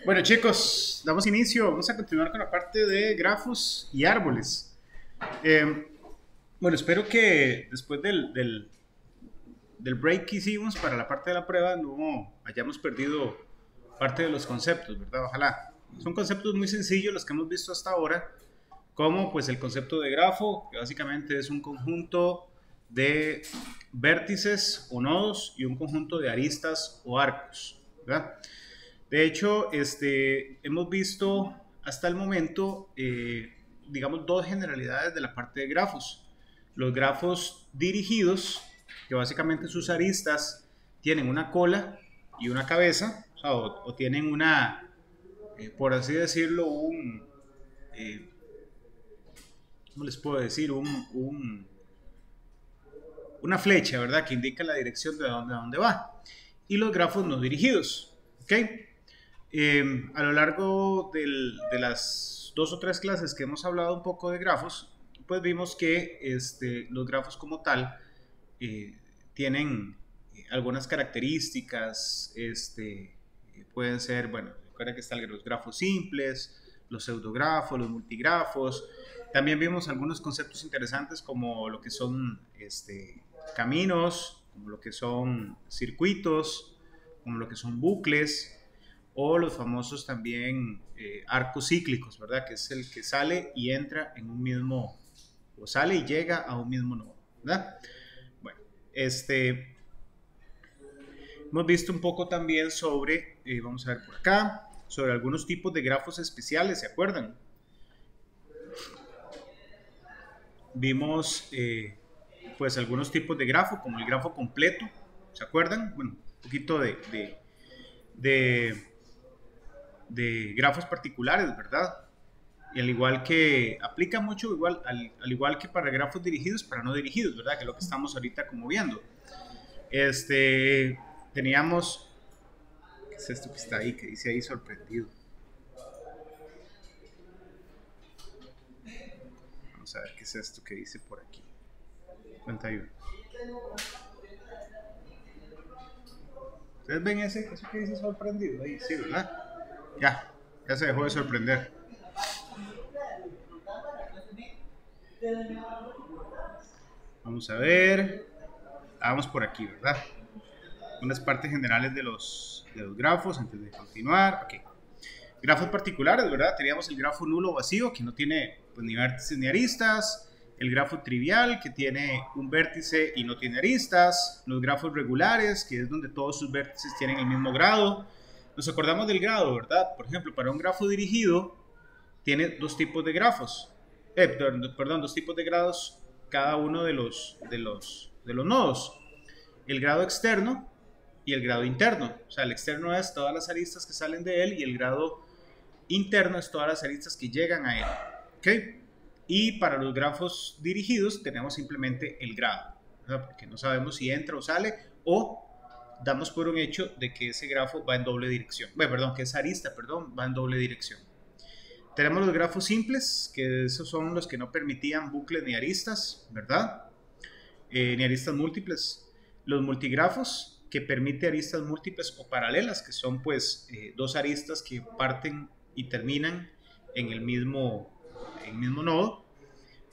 Bueno, chicos, damos inicio. Vamos a continuar con la parte de grafos y árboles. Eh, bueno, espero que después del break que hicimos para la parte de la prueba no hayamos perdido parte de los conceptos, ¿verdad? Ojalá. Son conceptos muy sencillos los que hemos visto hasta ahora, como pues el concepto de grafo, que básicamente es un conjunto de vértices o nodos y un conjunto de aristas o arcos, ¿verdad? De hecho, hemos visto hasta el momento, digamos, dos generalidades de la parte de grafos. Los grafos dirigidos, que básicamente sus aristas tienen una cola y una cabeza, o sea, o tienen una, por así decirlo, eh, ¿cómo les puedo decir? Una flecha, ¿verdad? Que indica la dirección de dónde va. Y los grafos no dirigidos, ¿ok? A lo largo de las dos o tres clases que hemos hablado un poco de grafos, pues vimos que los grafos como tal eh, tienen algunas características, pueden ser, bueno, recuerda que están los grafos simples, los pseudografos, los multigrafos. También vimos algunos conceptos interesantes como lo que son caminos, como lo que son circuitos, como lo que son bucles, o los famosos también arcos cíclicos, ¿verdad? Que es el que sale y entra en un mismo, o sale y llega a un mismo nodo, ¿verdad? Bueno, hemos visto un poco también sobre, vamos a ver por acá, sobre algunos tipos de grafos especiales, ¿se acuerdan? Vimos, pues, algunos tipos de grafo, como el grafo completo, ¿se acuerdan? Bueno, un poquito de de grafos particulares, ¿verdad? Y al igual que aplica mucho, al igual que para grafos dirigidos, para no dirigidos, ¿verdad? Que es lo que estamos ahorita como viendo. Teníamos, ¿qué es esto que está ahí? Que dice ahí sorprendido. Vamos a ver qué es esto que dice por aquí. 51. ¿Ustedes ven eso que dice sorprendido ahí? Sí, ¿verdad? Ya se dejó de sorprender. Vamos a ver. Vamos por aquí, ¿verdad? Unas partes generales de los grafos antes de continuar. Ok. Grafos particulares, ¿verdad? Teníamos el grafo nulo vacío, que no tiene pues, ni vértices ni aristas. El grafo trivial, que tiene un vértice y no tiene aristas. Los grafos regulares, que es donde todos sus vértices tienen el mismo grado. Nos acordamos del grado, ¿verdad? Por ejemplo, para un grafo dirigido, tiene dos tipos de grafos. Perdón, dos tipos de grados cada uno de los nodos. El grado externo y el grado interno. O sea, el externo es todas las aristas que salen de él y el grado interno es todas las aristas que llegan a él. ¿Ok? Y para los grafos dirigidos tenemos simplemente el grado, ¿verdad? Porque no sabemos si entra o sale o damos por un hecho de que ese grafo va en doble dirección. Bueno, perdón, que esa arista, perdón, va en doble dirección. Tenemos los grafos simples, que esos son los que no permitían bucles ni aristas, ¿verdad? Ni aristas múltiples. Los multigrafos, que permite aristas múltiples o paralelas, que son pues dos aristas que parten y terminan en el mismo nodo.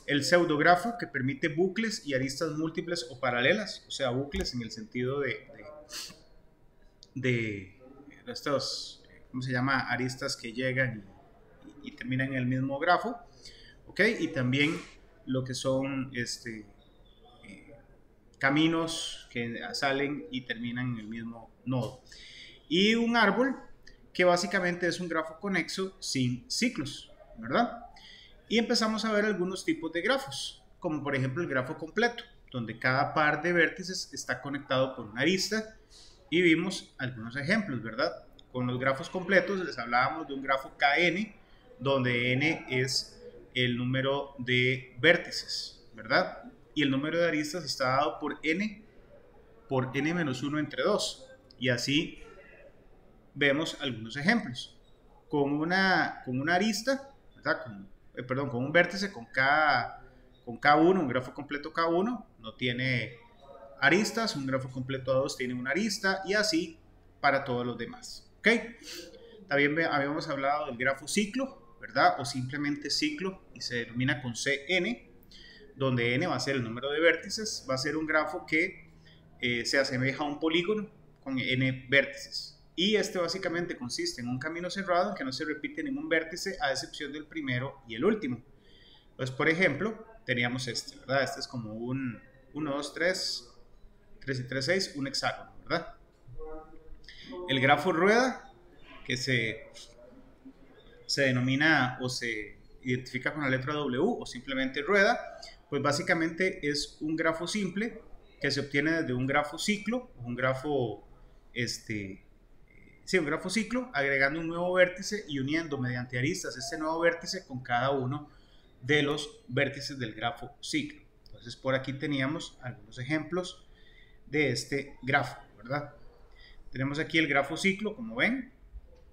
El pseudografo, que permite bucles y aristas múltiples o paralelas, o sea, bucles en el sentido de estos, ¿cómo se llama? Aristas que llegan y terminan en el mismo grafo, ¿ok? Y también lo que son caminos que salen y terminan en el mismo nodo. Y un árbol que básicamente es un grafo conexo sin ciclos, ¿verdad? Y empezamos a ver algunos tipos de grafos, como por ejemplo el grafo completo, donde cada par de vértices está conectado por una arista, y vimos algunos ejemplos, ¿verdad? Con los grafos completos les hablábamos de un grafo KN, donde n es el número de vértices, ¿verdad? Y el número de aristas está dado por n menos 1 entre 2. Y así vemos algunos ejemplos. Con una arista, ¿verdad? Con un vértice con K1, un grafo completo K1, no tiene aristas, un grafo completo A2 tiene una arista y así para todos los demás. ¿Ok? También habíamos hablado del grafo ciclo, ¿verdad? O simplemente ciclo, y se denomina con Cn, donde n va a ser el número de vértices. Va a ser un grafo que se asemeja a un polígono con n vértices. Y este básicamente consiste en un camino cerrado en que no se repite ningún vértice a excepción del primero y el último. Entonces, por ejemplo, teníamos este, ¿verdad? Este es como un 1, 2, 3, 3 y 3, 6, un hexágono, ¿verdad? El grafo rueda, que se denomina o se identifica con la letra W o simplemente rueda, pues básicamente es un grafo simple que se obtiene desde un grafo ciclo, un grafo, un grafo ciclo, agregando un nuevo vértice y uniendo mediante aristas este nuevo vértice con cada uno de los vértices del grafo ciclo. Entonces por aquí teníamos algunos ejemplos de este grafo, ¿verdad? Tenemos aquí el grafo ciclo, como ven,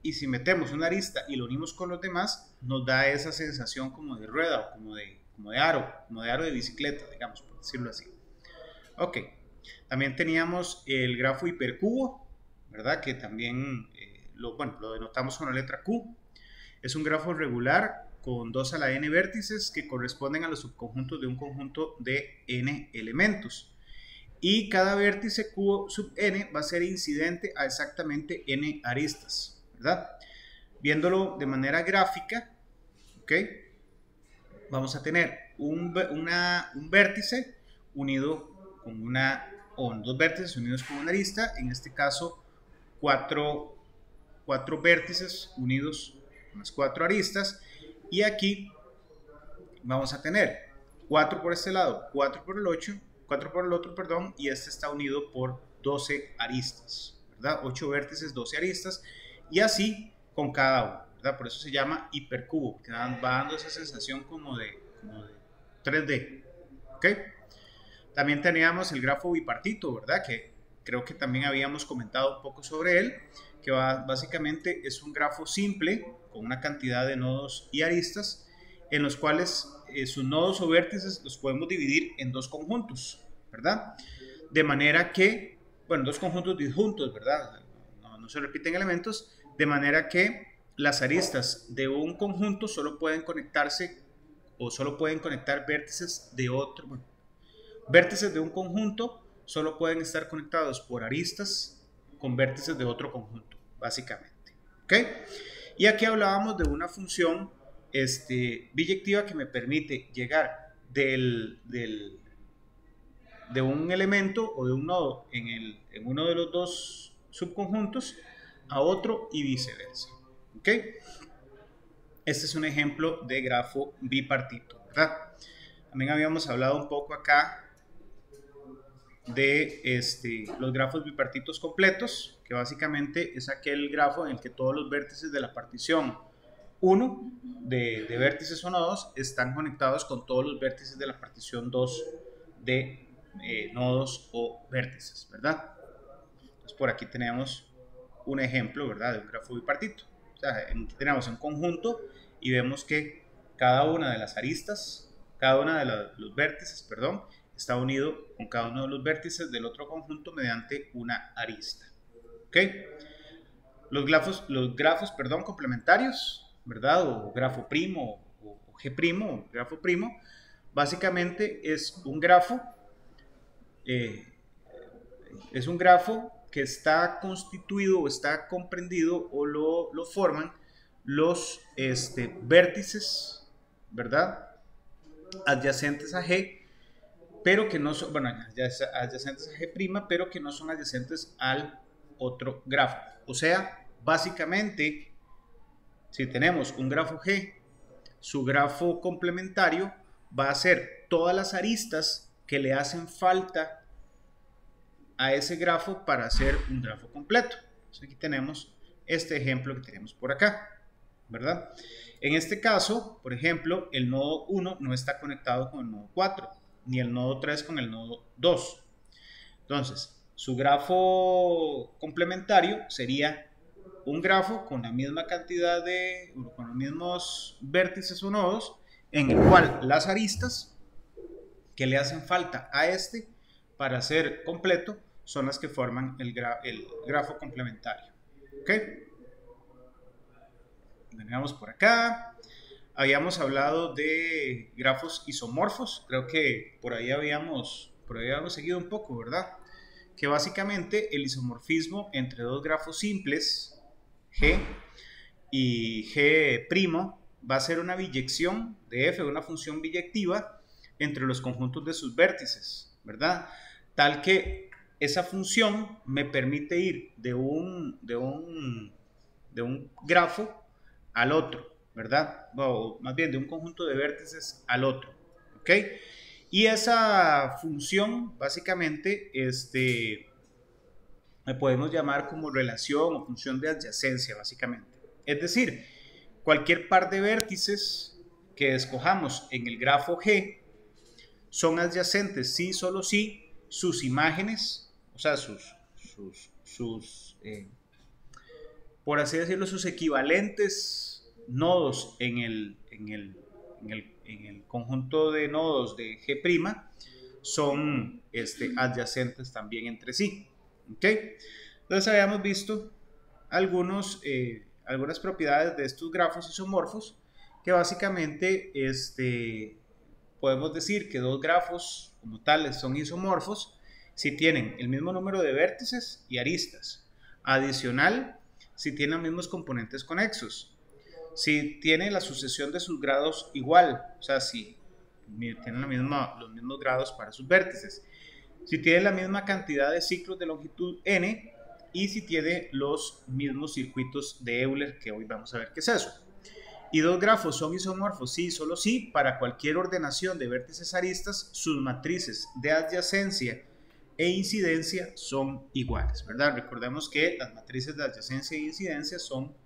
y si metemos una arista y lo unimos con los demás, nos da esa sensación como de rueda o como de aro de bicicleta, digamos, por decirlo así. Ok, también teníamos el grafo hipercubo, ¿verdad? Que también lo denotamos con la letra Q. Es un grafo regular con 2 a la n vértices que corresponden a los subconjuntos de un conjunto de n elementos. Y cada vértice Q sub n va a ser incidente a exactamente n aristas, ¿verdad? Viéndolo de manera gráfica, ¿ok? Vamos a tener un vértice unido con dos vértices unidos con una arista, en este caso cuatro vértices unidos con las 4 aristas, y aquí vamos a tener 4 por este lado, 4 por el otro, perdón, y este está unido por 12 aristas, ¿verdad? 8 vértices, 12 aristas, y así con cada uno, ¿verdad? Por eso se llama hipercubo, que va dando esa sensación como de 3D, ¿ok? También teníamos el grafo bipartito, ¿verdad? Que creo que también habíamos comentado un poco sobre él, que básicamente es un grafo simple con una cantidad de nodos y aristas en los cuales sus nodos o vértices los podemos dividir en dos conjuntos, ¿verdad? De manera que, bueno, dos conjuntos disjuntos, ¿verdad? No se repiten elementos, de manera que las aristas de un conjunto solo pueden conectarse o solo pueden conectar vértices de otro, bueno, vértices de un conjunto solo pueden estar conectados por aristas con vértices de otro conjunto, básicamente, ¿ok? Y aquí hablábamos de una función biyectiva que me permite llegar de un elemento o de un nodo en uno de los dos subconjuntos a otro y viceversa, ¿ok? Este es un ejemplo de grafo bipartito, ¿verdad? También habíamos hablado un poco acá de los grafos bipartitos completos, que básicamente es aquel grafo en el que todos los vértices de la partición 1 de vértices o nodos están conectados con todos los vértices de la partición 2 de nodos o vértices, ¿verdad? Entonces por aquí tenemos un ejemplo, ¿verdad? De un grafo bipartito. O sea, tenemos un conjunto y vemos que cada una de las aristas, cada una de los vértices, perdón, está unido con cada uno de los vértices del otro conjunto mediante una arista. ¿Ok? Los grafos, complementarios, ¿verdad? O grafo primo o G', o grafo primo, básicamente es un grafo que está constituido o está comprendido o lo forman los vértices, ¿verdad? Adyacentes a G, pero que no son, bueno, adyacentes a G', pero que no son adyacentes al otro grafo. O sea, básicamente, si tenemos un grafo G, su grafo complementario va a ser todas las aristas que le hacen falta a ese grafo para hacer un grafo completo. Entonces aquí tenemos este ejemplo que tenemos por acá, ¿verdad? En este caso, por ejemplo, el nodo 1 no está conectado con el nodo 4, ni el nodo 3 con el nodo 2. Entonces, su grafo complementario sería un grafo con la misma cantidad con los mismos vértices o nodos, en el cual las aristas que le hacen falta a para ser completo son las que forman el grafo complementario. ¿Ok? Veníamos por acá. Habíamos hablado de grafos isomorfos. Creo que por ahí habíamos seguido un poco, ¿verdad? Que básicamente el isomorfismo entre dos grafos simples, G y G' va a ser una biyección de f, una función biyectiva entre los conjuntos de sus vértices, ¿verdad? Tal que esa función me permite ir de un grafo al otro, ¿verdad? O más bien de un conjunto de vértices al otro, ¿ok? Y esa función básicamente la podemos llamar como relación o función de adyacencia, básicamente. Es decir, cualquier par de vértices que escojamos en el grafo G son adyacentes si, solo si sus imágenes, o sea, por así decirlo, sus equivalentes nodos en el conjunto de nodos de G' son adyacentes también entre sí. ¿Ok? Entonces habíamos visto algunas propiedades de estos grafos isomorfos que básicamente podemos decir que dos grafos como tales son isomorfos si tienen el mismo número de vértices y aristas. Adicional, si tienen los mismos componentes conexos. Si tienen la sucesión de sus grados igual, o sea, si tienen los mismos grados para sus vértices. Si tiene la misma cantidad de ciclos de longitud n y si tiene los mismos circuitos de Euler, que hoy vamos a ver qué es eso. Y dos grafos son isomorfos, sí, solo sí, para cualquier ordenación de vértices aristas, sus matrices de adyacencia e incidencia son iguales, ¿verdad? Recordemos que las matrices de adyacencia e incidencia son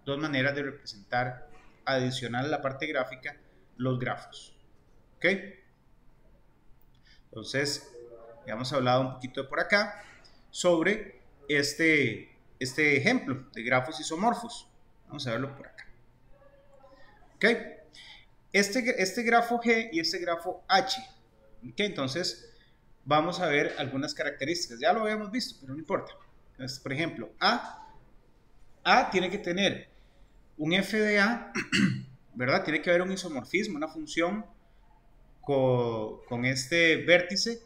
dos maneras de representar, adicional a la parte gráfica, los grafos. ¿Ok? Entonces, ya hemos hablado un poquito de por acá sobre este ejemplo de grafos isomorfos. Vamos a verlo por acá. ¿Ok? Este grafo G y este grafo H. ¿Ok? Entonces, vamos a ver algunas características. Ya lo habíamos visto, pero no importa. Entonces, por ejemplo, A tiene que tener un f de A, ¿verdad? Tiene que haber un isomorfismo, una función con este vértice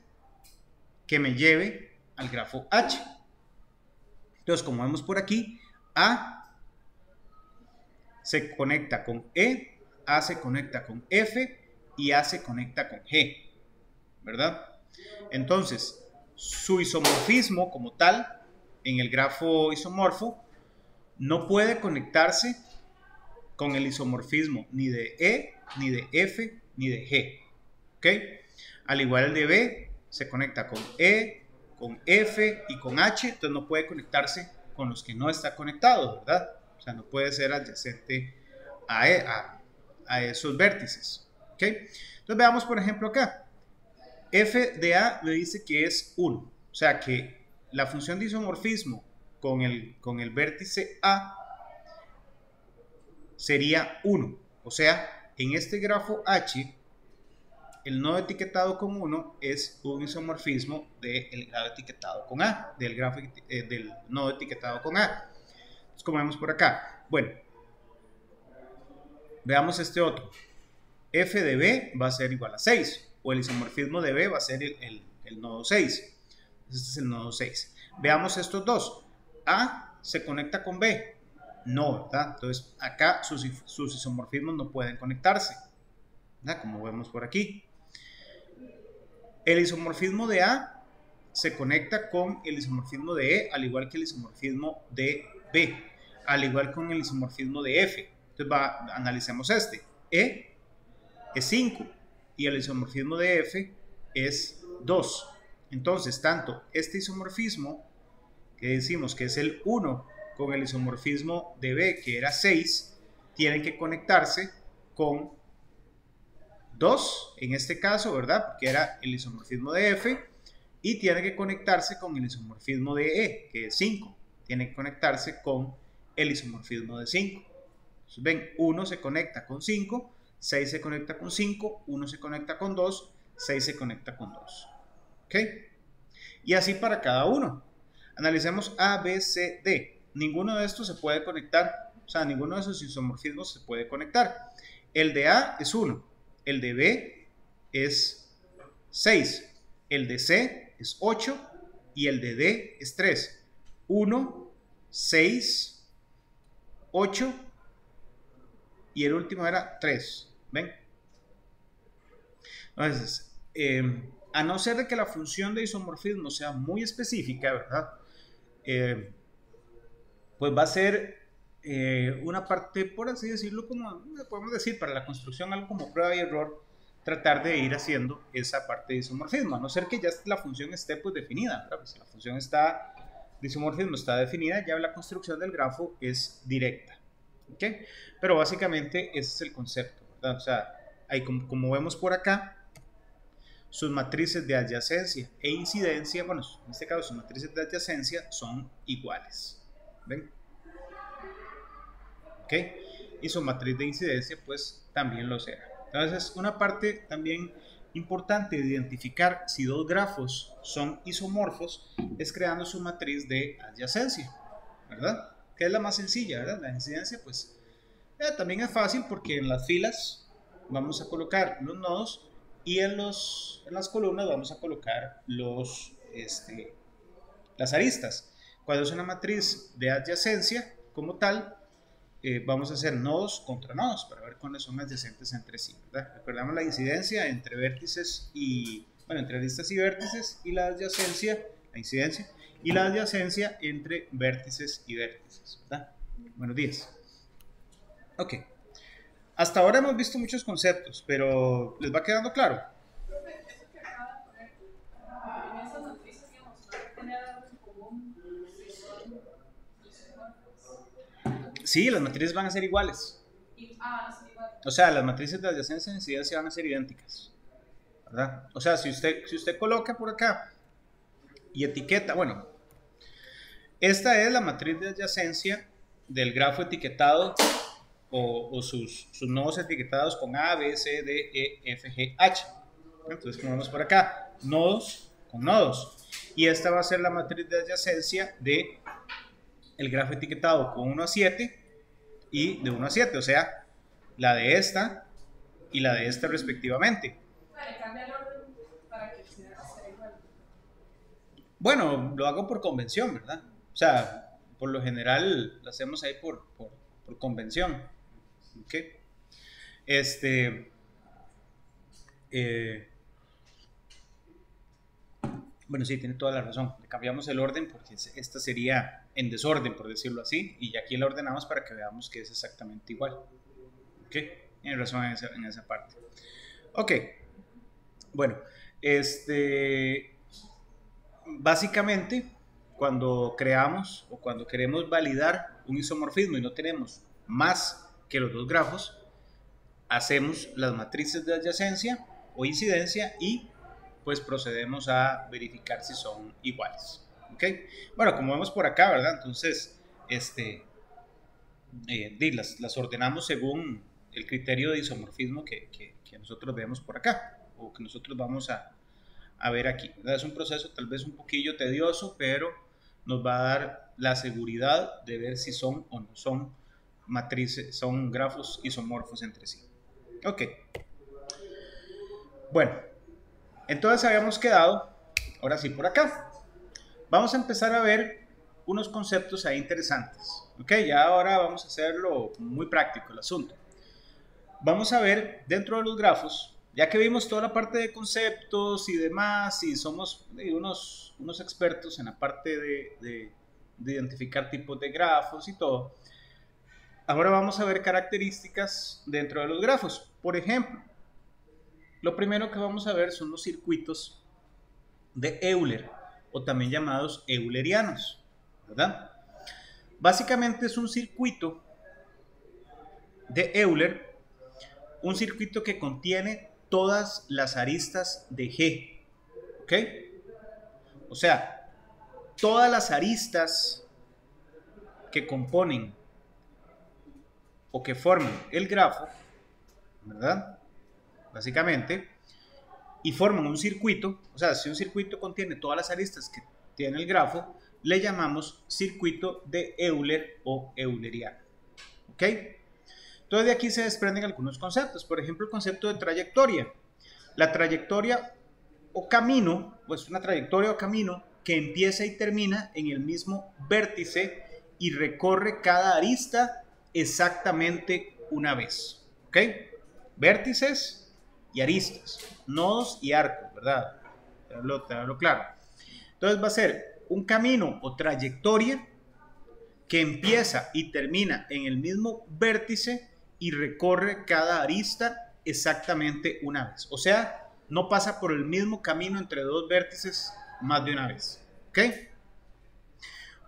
que me lleve al grafo H. Entonces, como vemos por aquí, A se conecta con E, A se conecta con F y A se conecta con G, ¿verdad? Entonces, su isomorfismo como tal, en el grafo isomorfo, no puede conectarse con el isomorfismo ni de E, ni de F, ni de G, ¿ok? Al igual el de B, se conecta con E, con F y con H, entonces no puede conectarse con los que no está conectado, ¿verdad? O sea, no puede ser adyacente a esos vértices, ¿ok? Entonces veamos, por ejemplo, acá. F de A me dice que es 1, o sea que la función de isomorfismo con el vértice A sería 1, o sea, en este grafo H, el nodo etiquetado con 1 es un isomorfismo del grado etiquetado con A, del nodo etiquetado con A. Entonces, como vemos por acá, bueno, veamos este otro. F de B va a ser igual a 6, o el isomorfismo de B va a ser el nodo 6. Este es el nodo 6. Veamos estos dos. A se conecta con B. No, ¿verdad? Entonces, acá sus isomorfismos no pueden conectarse, ¿verdad? Como vemos por aquí. El isomorfismo de A se conecta con el isomorfismo de E, al igual que el isomorfismo de B, al igual con el isomorfismo de F. Entonces, analicemos este. E es 5 y el isomorfismo de F es 2. Entonces, tanto este isomorfismo, que decimos que es el 1, con el isomorfismo de B, que era 6, tienen que conectarse con 2, en este caso, ¿verdad? Porque era el isomorfismo de F, y tiene que conectarse con el isomorfismo de E, que es 5. Tiene que conectarse con el isomorfismo de 5. Entonces, ven, 1 se conecta con 5, 6 se conecta con 5, 1 se conecta con 2, 6 se conecta con 2. ¿Ok? Y así para cada uno. Analicemos A, B, C, D. Ninguno de estos se puede conectar O sea, ninguno de esos isomorfismos se puede conectar. El de A es 1, el de B es 6, el de C es 8 y el de D es 3. 1, 6, 8 y el último era 3. ¿Ven? Entonces, a no ser de que la función de isomorfismo sea muy específica, ¿verdad? Pues va a ser una parte, por así decirlo, como podemos decir, para la construcción algo como prueba y error, tratar de ir haciendo esa parte de isomorfismo, a no ser que ya la función esté pues definida, ¿verdad? Pues si la función está, de isomorfismo está definida, ya la construcción del grafo es directa, ¿ok? Pero básicamente ese es el concepto, ¿verdad? O sea, ahí como vemos por acá, sus matrices de adyacencia e incidencia, bueno, en este caso sus matrices de adyacencia son iguales, ¿ven? ¿Ok? Y su matriz de incidencia pues también lo será. Entonces, una parte también importante de identificar si dos grafos son isomorfos es creando su matriz de adyacencia, ¿verdad? Que es la más sencilla, ¿verdad? La incidencia pues también es fácil porque en las filas vamos a colocar los nodos y en las columnas vamos a colocar las aristas. Cuando es una matriz de adyacencia como tal, vamos a hacer nodos contra nodos para ver cuáles son adyacentes entre sí, ¿verdad? Recordamos la incidencia entre vértices y, bueno, entre aristas y vértices, y la adyacencia, la incidencia, y la adyacencia entre vértices y vértices, ¿verdad? Buenos días. Ok. Hasta ahora hemos visto muchos conceptos, pero ¿les va quedando claro? Sí, las matrices van a ser iguales. O sea, las matrices de adyacencia e incidencia van a ser idénticas, ¿verdad? O sea, si usted coloca por acá y etiqueta, bueno, esta es la matriz de adyacencia del grafo etiquetado o sus nodos etiquetados con A, B, C, D, E, F, G, H. Entonces, como vemos por acá, nodos con nodos. Y esta va a ser la matriz de adyacencia de el grafo etiquetado con 1 a 7 y de 1 a 7, o sea, la de esta y la de esta respectivamente. Vale, cambia el orden para que sea igual. Bueno, lo hago por convención, ¿verdad? O sea, por lo general lo hacemos ahí por convención. ¿Ok? Bueno, sí, tiene toda la razón. Le cambiamos el orden porque esta sería en desorden, por decirlo así, y aquí la ordenamos para que veamos que es exactamente igual. ¿Ok? Tiene razón en esa parte. Ok. Bueno, básicamente, cuando creamos o cuando queremos validar un isomorfismo y no tenemos más que los dos grafos, hacemos las matrices de adyacencia o incidencia y pues procedemos a verificar si son iguales. ¿Ok? Bueno, como vemos por acá, ¿verdad? Entonces, las ordenamos según el criterio de isomorfismo que nosotros vemos por acá o que nosotros vamos a ver aquí, ¿verdad? Es un proceso tal vez un poquillo tedioso, pero nos va a dar la seguridad de ver si son o no son matrices, son grafos isomorfos entre sí. Ok. Bueno, entonces habíamos quedado, ahora sí, por acá. Vamos a empezar a ver unos conceptos ahí interesantes. Ok, ya ahora vamos a hacerlo muy práctico el asunto. Vamos a ver dentro de los grafos, ya que vimos toda la parte de conceptos y demás, y somos unos expertos en la parte de identificar tipos de grafos y todo, ahora vamos a ver características dentro de los grafos. Por ejemplo, lo primero que vamos a ver son los circuitos de Euler, o también llamados eulerianos, ¿verdad? Básicamente es un circuito de Euler, un circuito que contiene todas las aristas de G, ¿ok? O sea, todas las aristas que componen o que forman el grafo, ¿verdad? Básicamente, y forman un circuito, o sea, si un circuito contiene todas las aristas que tiene el grafo, le llamamos circuito de Euler o euleriano, ¿Ok? Entonces de aquí se desprenden algunos conceptos. Por ejemplo, el concepto de trayectoria. La trayectoria o camino, pues una trayectoria o camino que empieza y termina en el mismo vértice y recorre cada arista exactamente una vez. ¿Ok? Vértices y aristas, nodos y arcos, ¿verdad? Tenerlo claro. Entonces va a ser un camino o trayectoria que empieza y termina en el mismo vértice y recorre cada arista exactamente una vez. O sea, no pasa por el mismo camino entre dos vértices más de una vez. ¿Ok?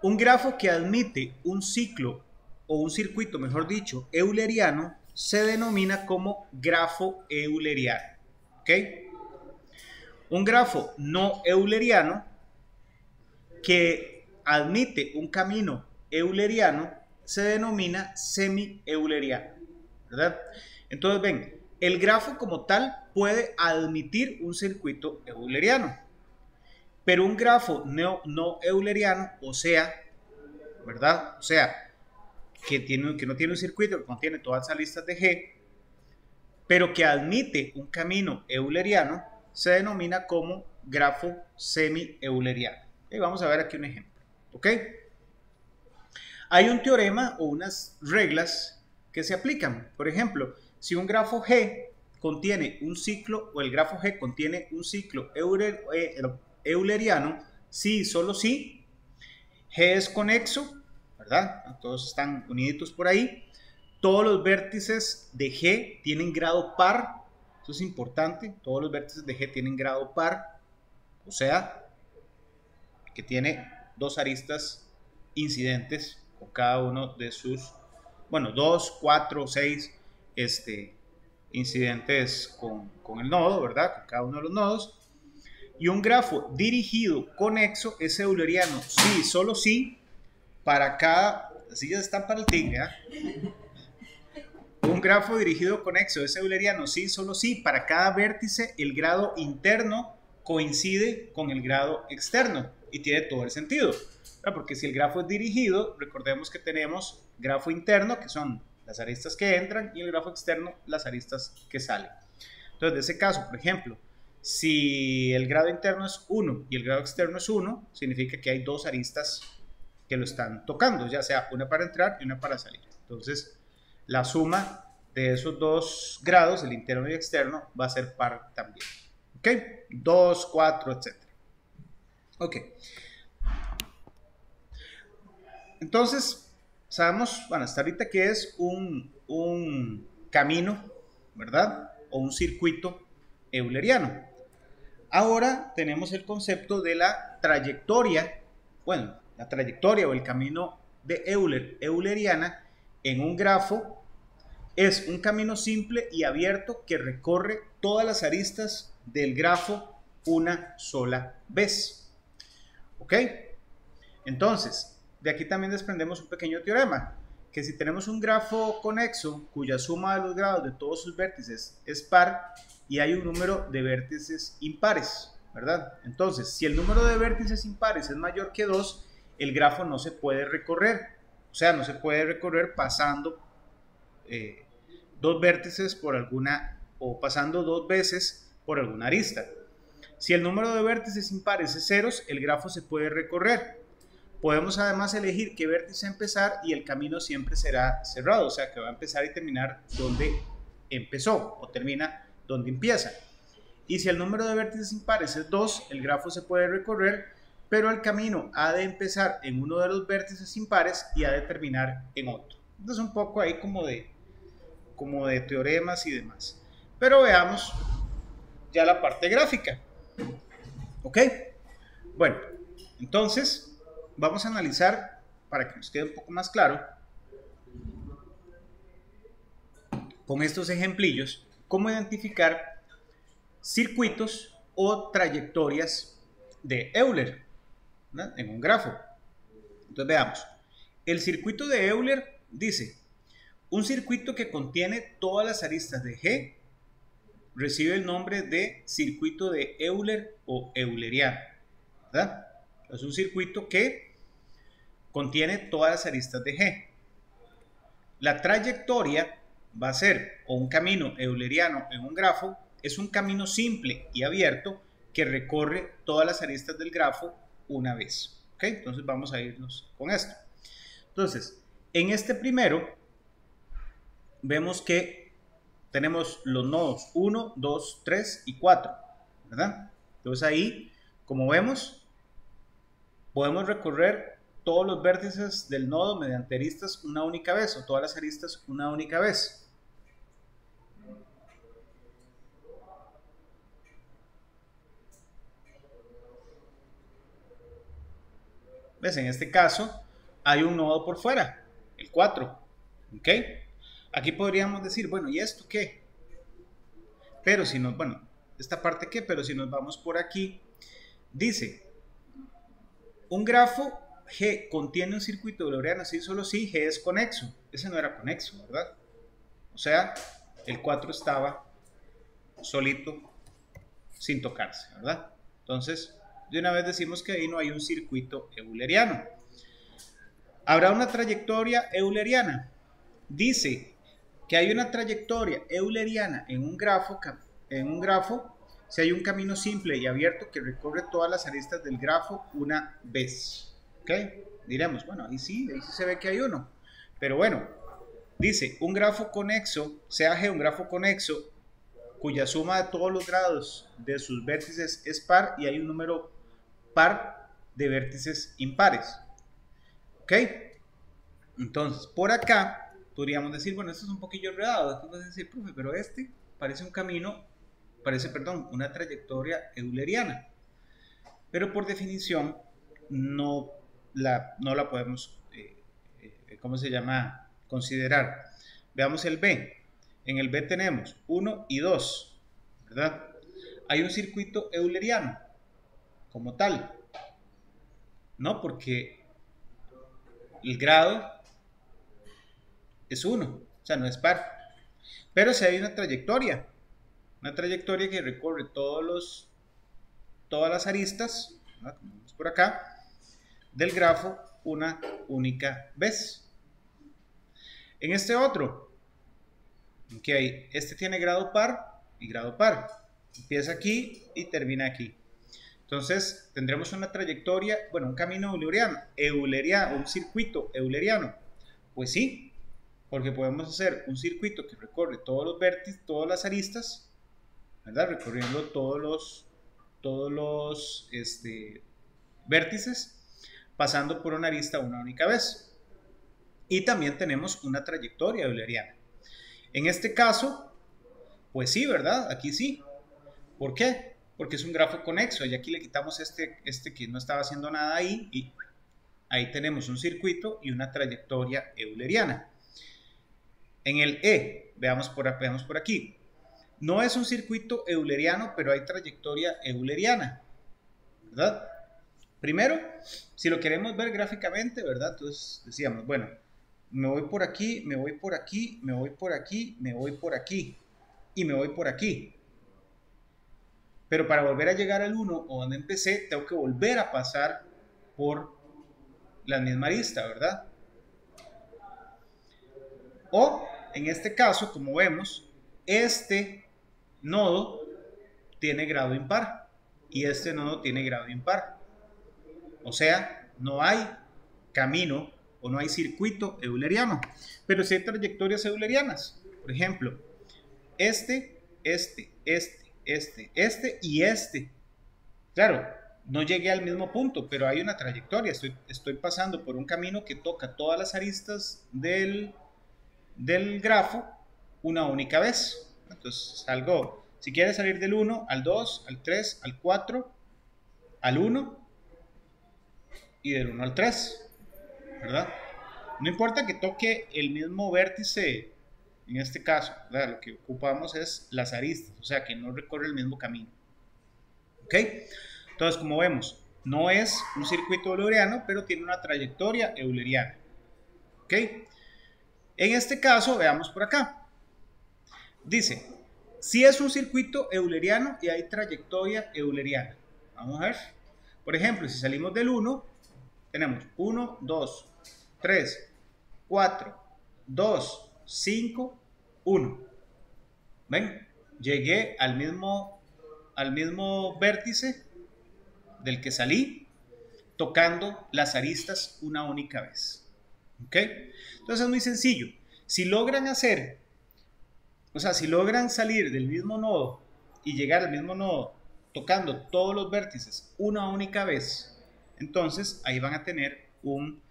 Un grafo que admite un ciclo o un circuito, mejor dicho, euleriano, se denomina como grafo euleriano. ¿Ok? Un grafo no euleriano que admite un camino euleriano se denomina semi-euleriano, ¿verdad? Entonces ven, el grafo como tal puede admitir un circuito euleriano, pero un grafo no euleriano, o sea, ¿verdad? O sea, que no tiene un circuito que contiene todas las listas de G, pero que admite un camino euleriano, se denomina como grafo semi-euleriano. Y vamos a ver aquí un ejemplo, ¿ok? Hay un teorema o unas reglas que se aplican. Por ejemplo, si un grafo G contiene un ciclo, o el grafo G contiene un ciclo euleriano, sí, solo sí, G es conexo, ¿verdad? Todos están uniditos por ahí. Todos los vértices de G tienen grado par, eso es importante, todos los vértices de G tienen grado par, o sea, que tiene dos aristas incidentes con cada uno de sus, bueno, 2, 4, 6 incidentes con el nodo, ¿verdad? Con cada uno de los nodos. Y un grafo dirigido conexo es euleriano, sí, solo sí, para cada, las sillas están para el tigre, ¿eh? Un grafo dirigido conexo es euleriano, sí, solo sí, para cada vértice el grado interno coincide con el grado externo y tiene todo el sentido, ¿verdad? Porque si el grafo es dirigido, recordemos que tenemos grafo interno, que son las aristas que entran, y el grafo externo, las aristas que salen. Entonces, de ese caso, por ejemplo, si el grado interno es 1 y el grado externo es 1, significa que hay dos aristas que lo están tocando, ya sea una para entrar y una para salir. Entonces, la suma de esos dos grados, el interno y el externo, va a ser par también. ¿Ok? 2, 4, etc. Ok. Entonces, sabemos, bueno, hasta ahorita que es un camino, ¿verdad? O un circuito euleriano. Ahora tenemos el concepto de la trayectoria, bueno, la trayectoria o el camino de euleriana en un grafo. Es un camino simple y abierto que recorre todas las aristas del grafo una sola vez. ¿Ok? Entonces, de aquí también desprendemos un pequeño teorema, que si tenemos un grafo conexo cuya suma de los grados de todos sus vértices es par y hay un número de vértices impares, ¿verdad? Entonces, si el número de vértices impares es mayor que 2, el grafo no se puede recorrer. O sea, no se puede recorrer pasando dos vértices por alguna, o pasando dos veces por alguna arista. Si el número de vértices impares es ceros, el grafo se puede recorrer. Podemos además elegir qué vértice empezar y el camino siempre será cerrado, o sea que va a empezar y terminar donde empezó o termina donde empieza. Y si el número de vértices impares es 2, el grafo se puede recorrer, pero el camino ha de empezar en uno de los vértices impares y ha de terminar en otro. Entonces un poco ahí como de teoremas y demás. Pero veamos ya la parte gráfica. ¿Ok? Bueno, entonces vamos a analizar, para que nos quede un poco más claro, con estos ejemplillos, cómo identificar circuitos o trayectorias de Euler, ¿no?, en un grafo. Entonces veamos. El circuito de Euler dice: un circuito que contiene todas las aristas de G recibe el nombre de circuito de Euler o euleriano, ¿verdad? Es un circuito que contiene todas las aristas de G. La trayectoria va a ser, o un camino euleriano en un grafo, es un camino simple y abierto que recorre todas las aristas del grafo una vez. ¿Ok? Entonces vamos a irnos con esto. Entonces, en este primero, vemos que tenemos los nodos 1, 2, 3 y 4, ¿verdad? Entonces ahí, como vemos, podemos recorrer todos los vértices del nodo mediante aristas una única vez, o todas las aristas una única vez. ¿Ves? En este caso hay un nodo por fuera, el 4. ¿Ok? Aquí podríamos decir, bueno, ¿y esto qué? Pero si nos, bueno, ¿esta parte qué? Pero si nos vamos por aquí, dice, un grafo G contiene un circuito euleriano, sí, solo si G es conexo. Ese no era conexo, ¿verdad? O sea, el 4 estaba solito, sin tocarse, ¿verdad? Entonces, de una vez decimos que ahí no hay un circuito euleriano. ¿Habrá una trayectoria euleriana? Dice que hay una trayectoria euleriana en un grafo si hay un camino simple y abierto que recorre todas las aristas del grafo una vez. ¿Ok? Diremos, bueno, ahí sí se ve que hay uno. Pero bueno, dice, un grafo conexo, sea G un grafo conexo, cuya suma de todos los grados de sus vértices es par y hay un número par de vértices impares. ¿Ok? Entonces, por acá podríamos decir, bueno, esto es un poquillo enredado. Después vas a decir, profe, pero este parece un camino, una trayectoria euleriana. Pero por definición no la podemos, ¿cómo se llama? Considerar. Veamos el B. En el B tenemos 1 y 2, ¿verdad? Hay un circuito euleriano como tal, ¿no? Porque el grado es 1, o sea, no es par. Pero si hay una trayectoria que recorre todas las aristas, ¿verdad? Como vemos por acá, del grafo una única vez. En este otro, okay, este tiene grado par y grado par. Empieza aquí y termina aquí. Entonces tendremos una trayectoria, bueno, un camino euleriano, un circuito euleriano. Pues sí, porque podemos hacer un circuito que recorre todos los vértices, todas las aristas, ¿verdad? Recorriendo todos los vértices, pasando por una arista una única vez. Y también tenemos una trayectoria euleriana. En este caso, pues sí, ¿verdad? Aquí sí. ¿Por qué? Porque es un grafo conexo y aquí le quitamos este que no estaba haciendo nada ahí y ahí tenemos un circuito y una trayectoria euleriana. En el E, veamos por aquí, no es un circuito euleriano, pero hay trayectoria euleriana, ¿verdad? Primero, si lo queremos ver gráficamente, ¿verdad? Entonces decíamos, bueno, me voy por aquí, me voy por aquí, me voy por aquí, me voy por aquí y me voy por aquí. Pero para volver a llegar al 1 o donde empecé, tengo que volver a pasar por la misma arista, ¿verdad? O, en este caso, como vemos, este nodo tiene grado impar y este nodo tiene grado impar. O sea, no hay camino o no hay circuito euleriano, pero sí hay trayectorias eulerianas. Por ejemplo, este y este. Claro, no llegué al mismo punto, pero hay una trayectoria. Estoy pasando por un camino que toca todas las aristas del grafo una única vez. Entonces salgo, si quieres salir del 1 al 2, al 3, al 4, al 1 y del 1 al 3, ¿verdad? No importa que toque el mismo vértice, en este caso, ¿verdad? Lo que ocupamos es las aristas, o sea que no recorre el mismo camino. ¿Ok? Entonces, como vemos, no es un circuito euleriano, pero tiene una trayectoria euleriana. ¿Ok? En este caso, veamos por acá. Dice, si es un circuito euleriano y hay trayectoria euleriana. Vamos a ver. Por ejemplo, si salimos del 1, tenemos 1, 2, 3, 4, 2, 5, 1. ¿Ven? Llegué al mismo vértice del que salí, tocando las aristas una única vez. ¿Ok? Entonces es muy sencillo. Si logran hacer, o sea, si logran salir del mismo nodo y llegar al mismo nodo tocando todos los vértices una única vez, entonces ahí van a tener un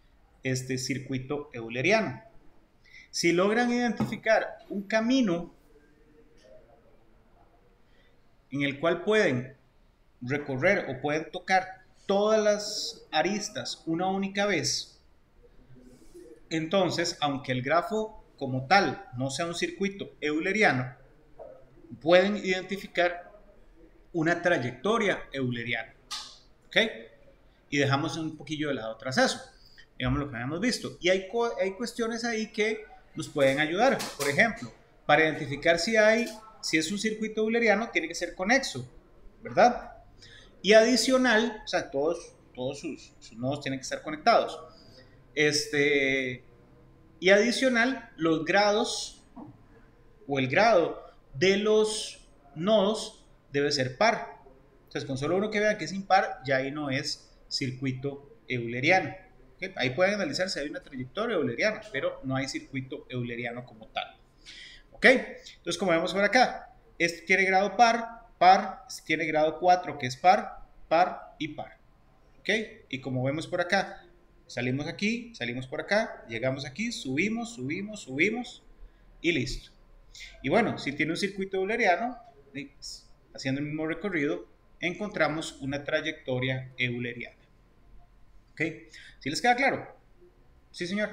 circuito euleriano. Si logran identificar un camino en el cual pueden recorrer o pueden tocar todas las aristas una única vez, entonces, aunque el grafo como tal no sea un circuito euleriano, pueden identificar una trayectoria euleriana. ¿Ok? Y dejamos un poquillo de lado tras eso. Digamos lo que habíamos visto. Y hay cuestiones ahí que nos pueden ayudar. Por ejemplo, para identificar si es un circuito euleriano, tiene que ser conexo, ¿verdad? Y adicional, o sea, todos sus nodos tienen que estar conectados. Y adicional, los grados o el grado de los nodos debe ser par. Entonces, con solo uno que vea que es impar, ya ahí no es circuito euleriano. ¿Okay? Ahí pueden analizar si hay una trayectoria euleriana, pero no hay circuito euleriano como tal. ¿Ok? Entonces, como vemos por acá, este tiene grado par, este tiene grado 4 que es par y par. ¿Ok? Y como vemos por acá, salimos aquí, salimos por acá, llegamos aquí, subimos y listo. Y bueno, si tiene un circuito euleriano, haciendo el mismo recorrido, encontramos una trayectoria euleriana. ¿Ok? ¿Sí les queda claro? Sí, señor.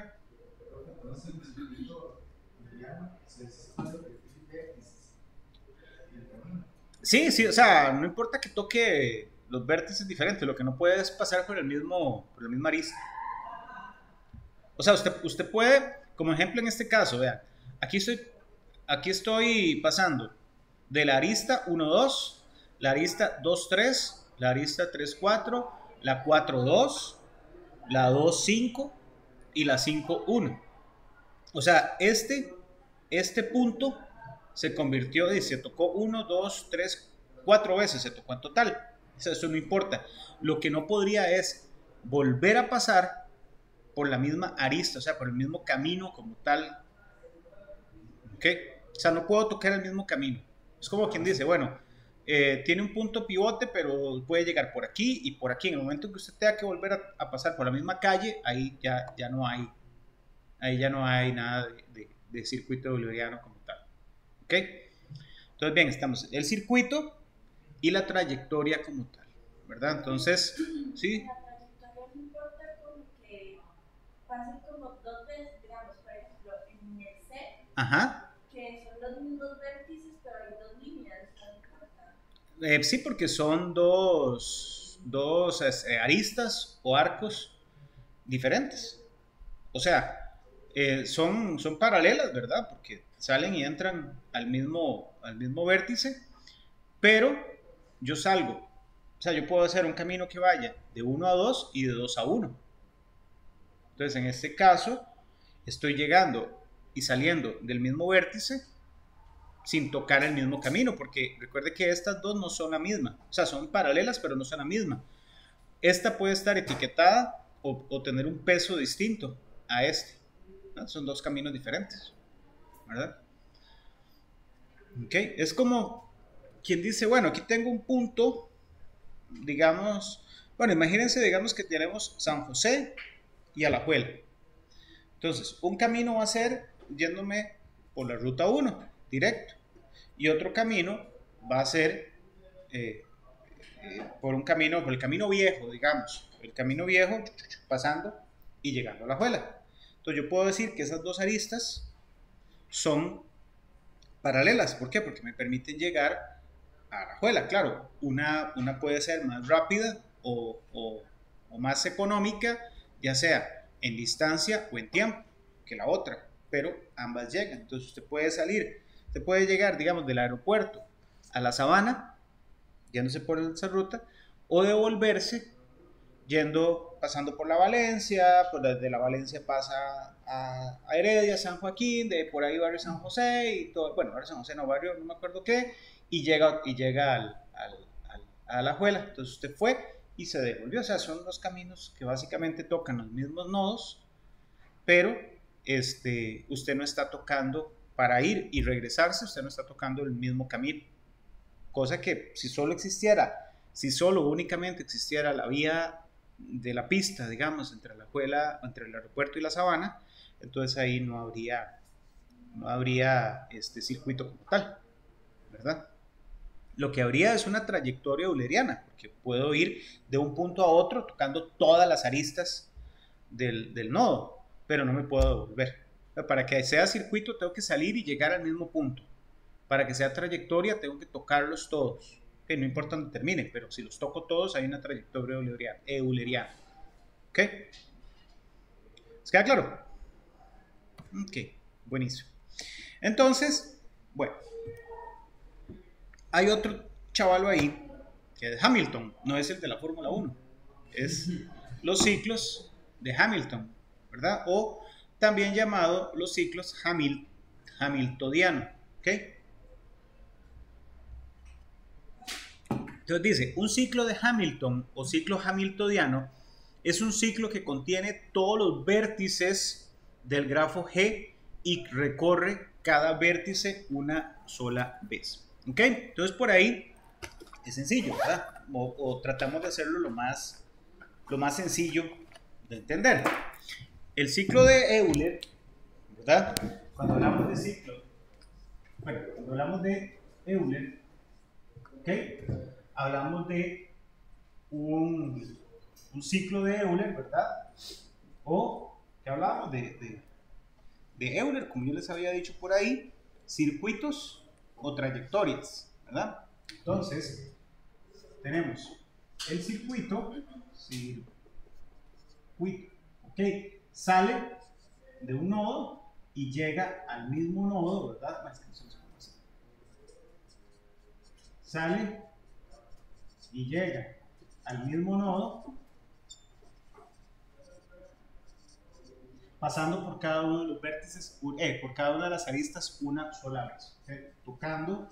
Sí, o sea, no importa que toque los vértices diferentes, lo que no puede es pasar por la misma arista. O sea, usted puede, como ejemplo en este caso, vean, aquí estoy pasando de la arista 1, 2, la arista 2, 3, la arista 3, 4, la 4, 2, la 2, 5 y la 5, 1. O sea, este punto se convirtió y se tocó 1, 2, 3, 4 veces, se tocó en total. O sea, eso no importa. Lo que no podría es volver a pasar por la misma arista, o sea, por el mismo camino como tal. ¿Ok? O sea, no puedo tocar el mismo camino. Es como quien dice, bueno, tiene un punto pivote, pero puede llegar por aquí y por aquí. En el momento que usted tenga que volver a pasar por la misma calle, ahí ya no hay nada de circuito euleriano como tal. ¿Ok? Entonces, bien, estamos el circuito y la trayectoria como tal, ¿verdad? Entonces, ¿sí? La trayectoria no importa como que pasen como dos veces, digamos, por ejemplo, en el C, Ajá. que son los mismos vértices, pero hay dos líneas, no importa. Sí, porque son dos aristas o arcos diferentes. O sea, son paralelas, ¿verdad? Porque salen y entran al mismo vértice, pero yo salgo. O sea, yo puedo hacer un camino que vaya de 1 a 2 y de 2 a 1. Entonces, en este caso, estoy llegando y saliendo del mismo vértice sin tocar el mismo camino, porque recuerde que estas dos no son la misma. O sea, son paralelas, pero no son la misma. Esta puede estar etiquetada o tener un peso distinto a este, ¿no? Son dos caminos diferentes, ¿verdad? Ok, es como quien dice, bueno, aquí tengo un punto, digamos, bueno, imagínense, digamos que tenemos San José y Alajuela. Entonces, un camino va a ser yéndome por la ruta 1, directo, y otro camino va a ser por el camino viejo, digamos, el camino viejo pasando y llegando a Alajuela. Entonces, yo puedo decir que esas dos aristas son paralelas. ¿Por qué? Porque me permiten llegar a Alajuela. Claro, una puede ser más rápida o más económica, ya sea en distancia o en tiempo, que la otra, pero ambas llegan. Entonces usted puede llegar, digamos, del aeropuerto a la Sabana, yéndose por esa ruta, o devolverse pasando por la Valencia, pues desde la Valencia pasa a Heredia, San Joaquín, de por ahí barrio San José y todo, bueno, barrio San José no, barrio no me acuerdo qué, y llega a Alajuela. Entonces usted fue y se devolvió. O sea, son dos caminos que básicamente tocan los mismos nodos, pero usted no está tocando para ir y regresarse, usted no está tocando el mismo camino. Cosa que si solo únicamente existiera la vía de la pista, digamos, entre Alajuela, entre el aeropuerto y la Sabana, entonces ahí no habría circuito como tal, ¿verdad? Lo que habría es una trayectoria euleriana, porque puedo ir de un punto a otro tocando todas las aristas del nodo, pero no me puedo devolver. Para que sea circuito tengo que salir y llegar al mismo punto. Para que sea trayectoria tengo que tocarlos todos. Okay, no importa dónde termine, pero si los toco todos hay una trayectoria euleriana. ¿Ok? ¿Les queda claro? Ok, buenísimo. Entonces, bueno, hay otro chavalo ahí que es Hamilton, no es el de la Fórmula 1, es los ciclos de Hamilton, ¿verdad? O también llamado los ciclos hamiltonianos, ¿ok? Entonces dice, un ciclo de Hamilton o ciclo hamiltoniano es un ciclo que contiene todos los vértices del grafo G y recorre cada vértice una sola vez. ¿Ok? Entonces por ahí es sencillo, ¿verdad? O tratamos de hacerlo lo más sencillo de entender. El ciclo de Euler, ¿verdad? Cuando hablamos de Euler, ¿ok? Hablamos de un ciclo de Euler, ¿verdad? O que hablábamos de Euler, como yo les había dicho por ahí, circuitos o trayectorias, ¿verdad? Entonces, tenemos el circuito, ¿ok? Sale de un nodo y llega al mismo nodo, ¿verdad? Sale y llega al mismo nodo, pasando por cada uno de los vértices, por cada una de las aristas una sola vez, ¿okay? Tocando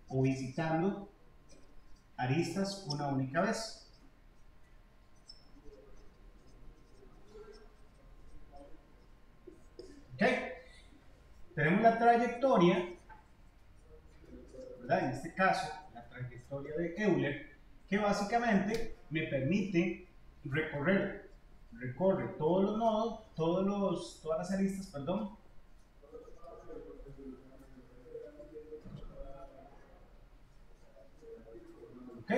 o visitando aristas una única vez. ¿Ok? Tenemos la trayectoria, ¿verdad? En este caso, la trayectoria de Euler, que básicamente me permite recorre todos los nodos, todas las aristas, perdón. ¿Ok?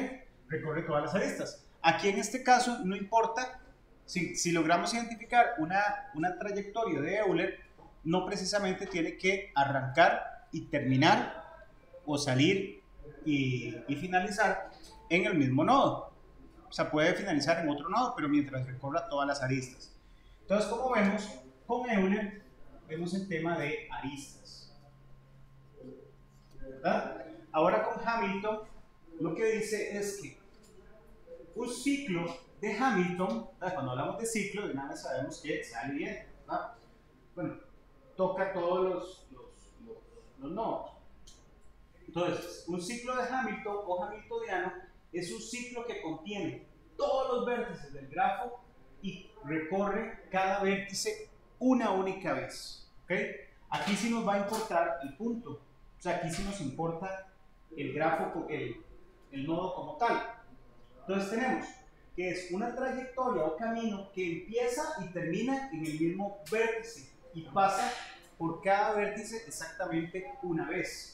Recorre todas las aristas. Aquí en este caso no importa si logramos identificar una trayectoria de Euler, no precisamente tiene que arrancar y terminar o salir y finalizar en el mismo nodo. O sea, puede finalizar en otro nodo, pero mientras recorra todas las aristas. Entonces, como vemos, con Euler vemos el tema de aristas, ¿verdad? Ahora con Hamilton, lo que dice es que un ciclo de Hamilton, ¿verdad? Cuando hablamos de ciclo, de nada sabemos que sale bien, ¿verdad? Bueno, toca todos los nodos. Entonces, un ciclo de Hamilton o hamiltoniano es un ciclo que contiene todos los vértices del grafo y recorre cada vértice una única vez. ¿Okay? Aquí sí nos va a importar el punto, o sea, aquí sí nos importa el grafo, el nodo como tal. Entonces tenemos que es una trayectoria o camino que empieza y termina en el mismo vértice y pasa por cada vértice exactamente una vez.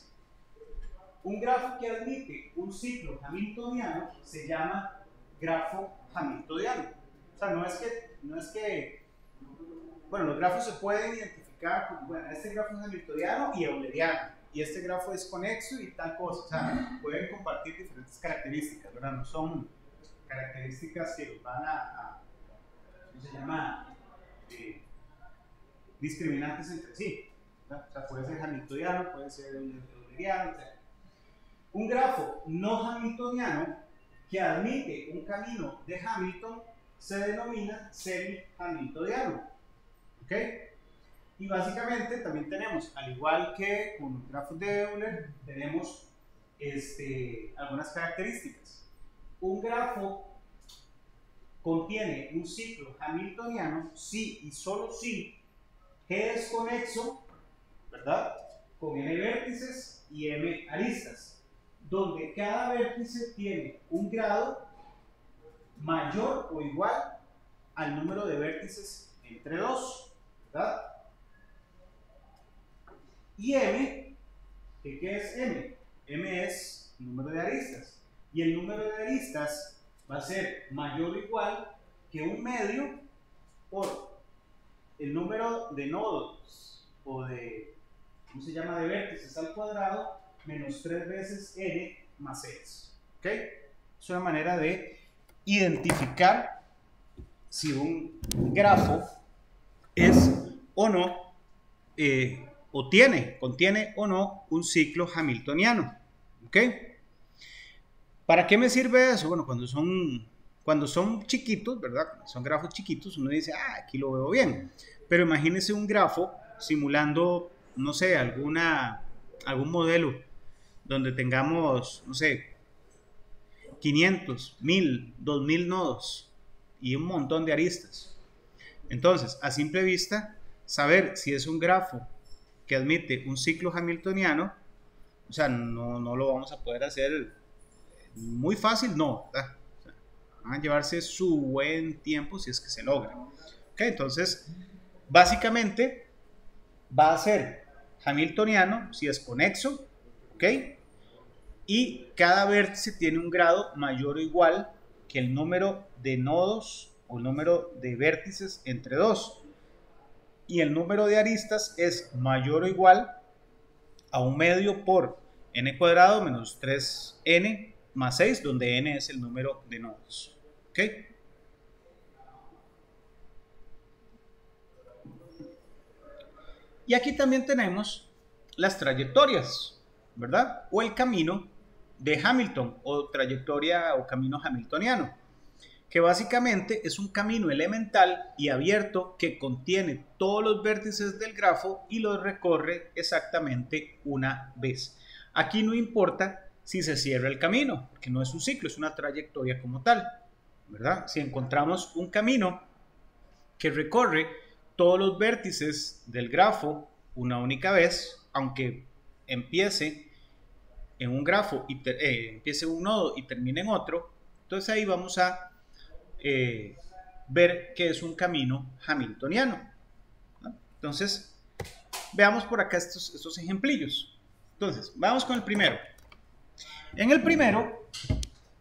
Un grafo que admite un ciclo hamiltoniano se llama grafo hamiltoniano. O sea, no es que bueno, los grafos se pueden identificar como, bueno, este grafo es hamiltoniano y euleriano, y este grafo es conexo y tal cosa. O sea, pueden compartir diferentes características, ¿verdad? No son características que los van ¿cómo se llama? Discriminantes entre sí, ¿verdad? O sea, puede ser hamiltoniano, puede ser euleriano, etc. Un grafo no hamiltoniano que admite un camino de Hamilton se denomina semi-hamiltoniano. ¿Ok? Y básicamente también tenemos, al igual que con los grafos de Euler, tenemos algunas características. Un grafo contiene un ciclo hamiltoniano si y solo si G es conexo, ¿verdad? Con n vértices y m aristas, donde cada vértice tiene un grado mayor o igual al número de vértices entre 2, ¿verdad? Y m, ¿qué es m? M es número de aristas, y el número de aristas va a ser mayor o igual que un medio por el número de nodos o de, ¿cómo se llama?, de vértices al cuadrado menos 3 veces n más x. ¿Ok? Es una manera de identificar si un grafo es o no, contiene o no un ciclo hamiltoniano. ¿Ok? ¿Para qué me sirve eso? Bueno, cuando son chiquitos, ¿verdad? Cuando son grafos chiquitos, uno dice, aquí lo veo bien. Pero imagínense un grafo simulando, no sé, algún modelo donde tengamos, no sé, 500, 1000, 2000 nodos y un montón de aristas. Entonces, a simple vista, saber si es un grafo que admite un ciclo hamiltoniano, o sea, no lo vamos a poder hacer muy fácil, no, ¿verdad? O sea, van a llevarse su buen tiempo si es que se logra. ¿Ok? Entonces, básicamente va a ser hamiltoniano si es conexo, ¿ok? Y cada vértice tiene un grado mayor o igual que el número de nodos o el número de vértices entre 2. Y el número de aristas es mayor o igual a un medio por n cuadrado menos 3n más 6, donde n es el número de nodos. ¿Ok? Y aquí también tenemos las trayectorias, ¿verdad? O el camino de Hamilton, o trayectoria o camino hamiltoniano, que básicamente es un camino elemental y abierto que contiene todos los vértices del grafo y los recorre exactamente una vez. Aquí no importa si se cierra el camino, porque no es un ciclo, es una trayectoria como tal, ¿verdad? Si encontramos un camino que recorre todos los vértices del grafo una única vez, aunque empiece en un grafo y empiece un nodo y termine en otro, entonces ahí vamos a ver que es un camino hamiltoniano, ¿no? Entonces, veamos por acá estos ejemplillos. Entonces, vamos con el primero. En el primero,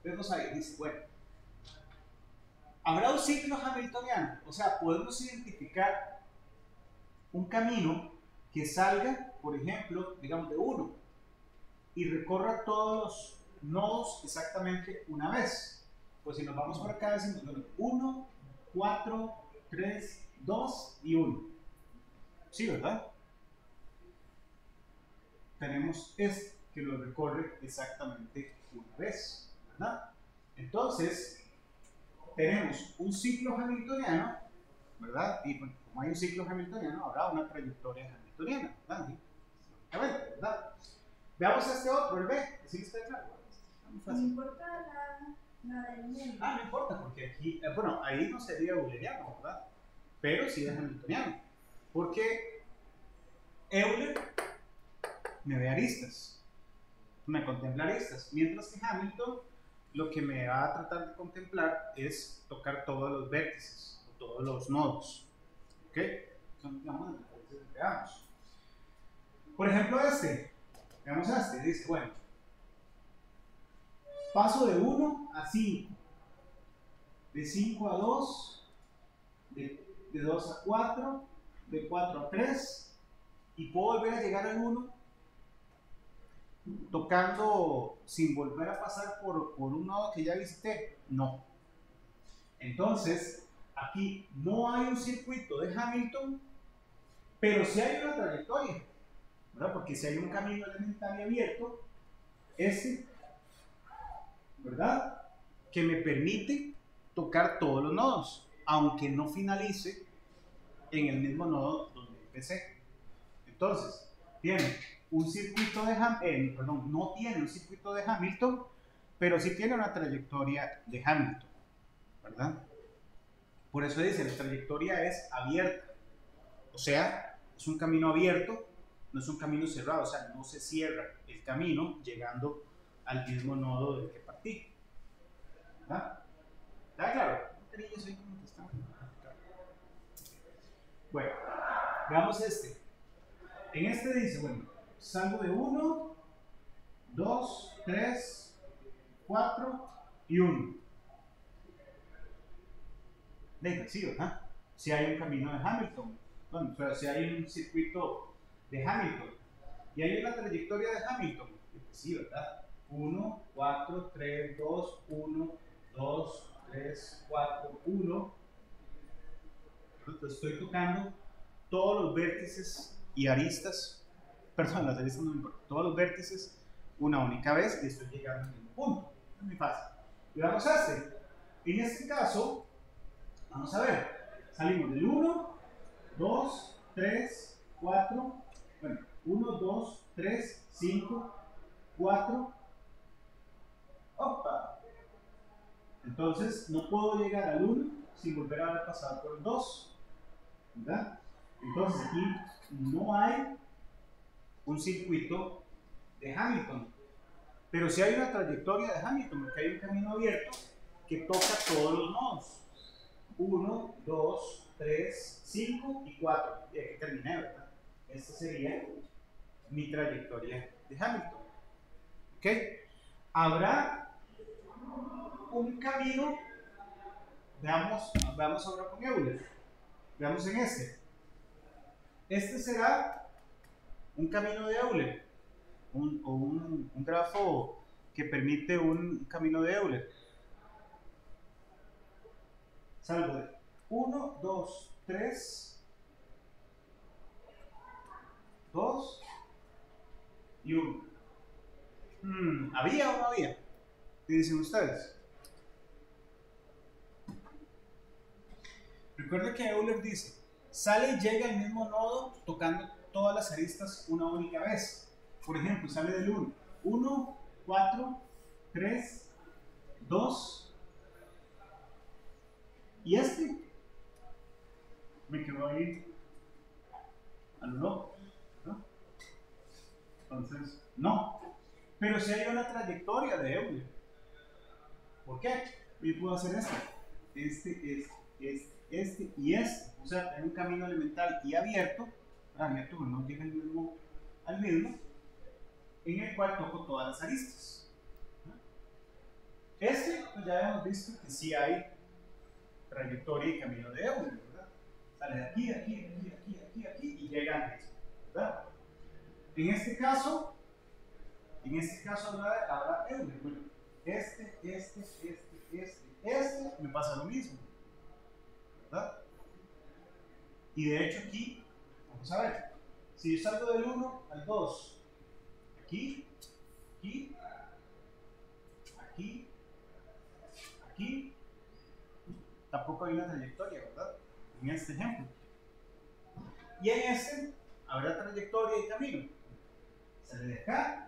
vemos ahí, dice, bueno, habrá un ciclo hamiltoniano, o sea, podemos identificar un camino que salga, por ejemplo, digamos de 1 y recorra todos los nodos exactamente una vez. Pues si nos vamos por acá, decimos 1, 4, 3, 2 y 1. Sí, ¿verdad? Tenemos este que lo recorre exactamente una vez, ¿verdad? Entonces, tenemos un ciclo hamiltoniano, ¿verdad? Y bueno, como hay un ciclo hamiltoniano, habrá una trayectoria hamiltoniana, ¿verdad? ¿Verdad? Veamos este otro, el B. ¿Sí está claro? No importa la del medio. No importa, porque aquí, bueno, ahí no sería euleriano, ¿verdad? Pero sí es hamiltoniano. Porque Euler me ve aristas, me contempla aristas, mientras que Hamilton lo que me va a tratar de contemplar es tocar todos los vértices, todos los nodos. ¿Ok? Son, digamos, las diferencias que veamos. Por ejemplo, veamos dice, bueno, paso de 1 a 5, de 5 a 2, de 2 a 4, de 4 a 3, y puedo volver a llegar al 1 tocando sin volver a pasar por un nodo que ya visité. No. Entonces, aquí no hay un circuito de Hamilton, pero sí hay una trayectoria, ¿verdad? Porque si hay un camino elemental y abierto, ¿verdad? que me permite tocar todos los nodos, aunque no finalice en el mismo nodo donde empecé. Entonces, tiene un circuito de Hamilton, no tiene un circuito de Hamilton, pero sí tiene una trayectoria de Hamilton, ¿verdad? Por eso dice, la trayectoria es abierta, o sea, es un camino abierto, no es un camino cerrado, o sea, no se cierra el camino llegando al mismo nodo del que partí. ¿Verdad? ¿Está claro? Bueno, veamos este. En este dice, bueno, salgo de 1, 2, 3, 4 y 1. Venga, sí, ¿verdad? Si hay un camino de Hamilton, bueno, o sea, si hay un circuito de Hamilton y hay una trayectoria de Hamilton, sí, ¿verdad? 1, 4, 3, 2, 1, 2, 3, 4, 1. Estoy tocando todos los vértices y aristas, perdón, las aristas no me importan, todos los vértices una única vez y estoy llegando al mismo punto. Es muy fácil. Y vamos a hacer, en este caso, vamos a ver, salimos del 1, 2, 3, 4, bueno, 1, 2, 3, 5, 4, opa. Entonces, no puedo llegar al 1 sin volver a haber pasado por el 2, ¿verdad? Entonces, aquí no hay un circuito de Hamilton, pero sí hay una trayectoria de Hamilton, porque hay un camino abierto que toca todos los nodos. 1, 2, 3, 5 y 4. Y aquí terminé, ¿verdad? Esta sería mi trayectoria de Hamilton. ¿Ok? Habrá un camino, veamos ahora con Euler. Veamos en este. Este será un camino de Euler, un grafo que permite un camino de Euler. Salgo de 1, 2, 3, 2 y 1. ¿Había o no había? ¿Qué dicen ustedes? Recuerda que Euler dice, sale y llega al mismo nodo tocando todas las aristas una única vez. Por ejemplo, sale del 1. 1, 4, 3, 2 y este me quedó ahí a lo loco, ¿no? Entonces, no. Pero si hay una trayectoria de Euler. ¿Por qué? Yo puedo hacer esto. Este y este. O sea, tener un camino elemental y abierto, pero no llega al mismo, en el cual toco todas las aristas. Este, pues ya hemos visto que sí hay trayectoria y camino de Euler, ¿verdad? Sale de aquí, y llega al mismo, ¿verdad? En este caso habrá Euler. Bueno, este, me pasa lo mismo, ¿verdad? Y de hecho aquí, vamos a ver, si yo salgo del 1 al 2, aquí, tampoco hay una trayectoria, ¿verdad? En este ejemplo. Y en este habrá trayectoria y camino. Sale de acá,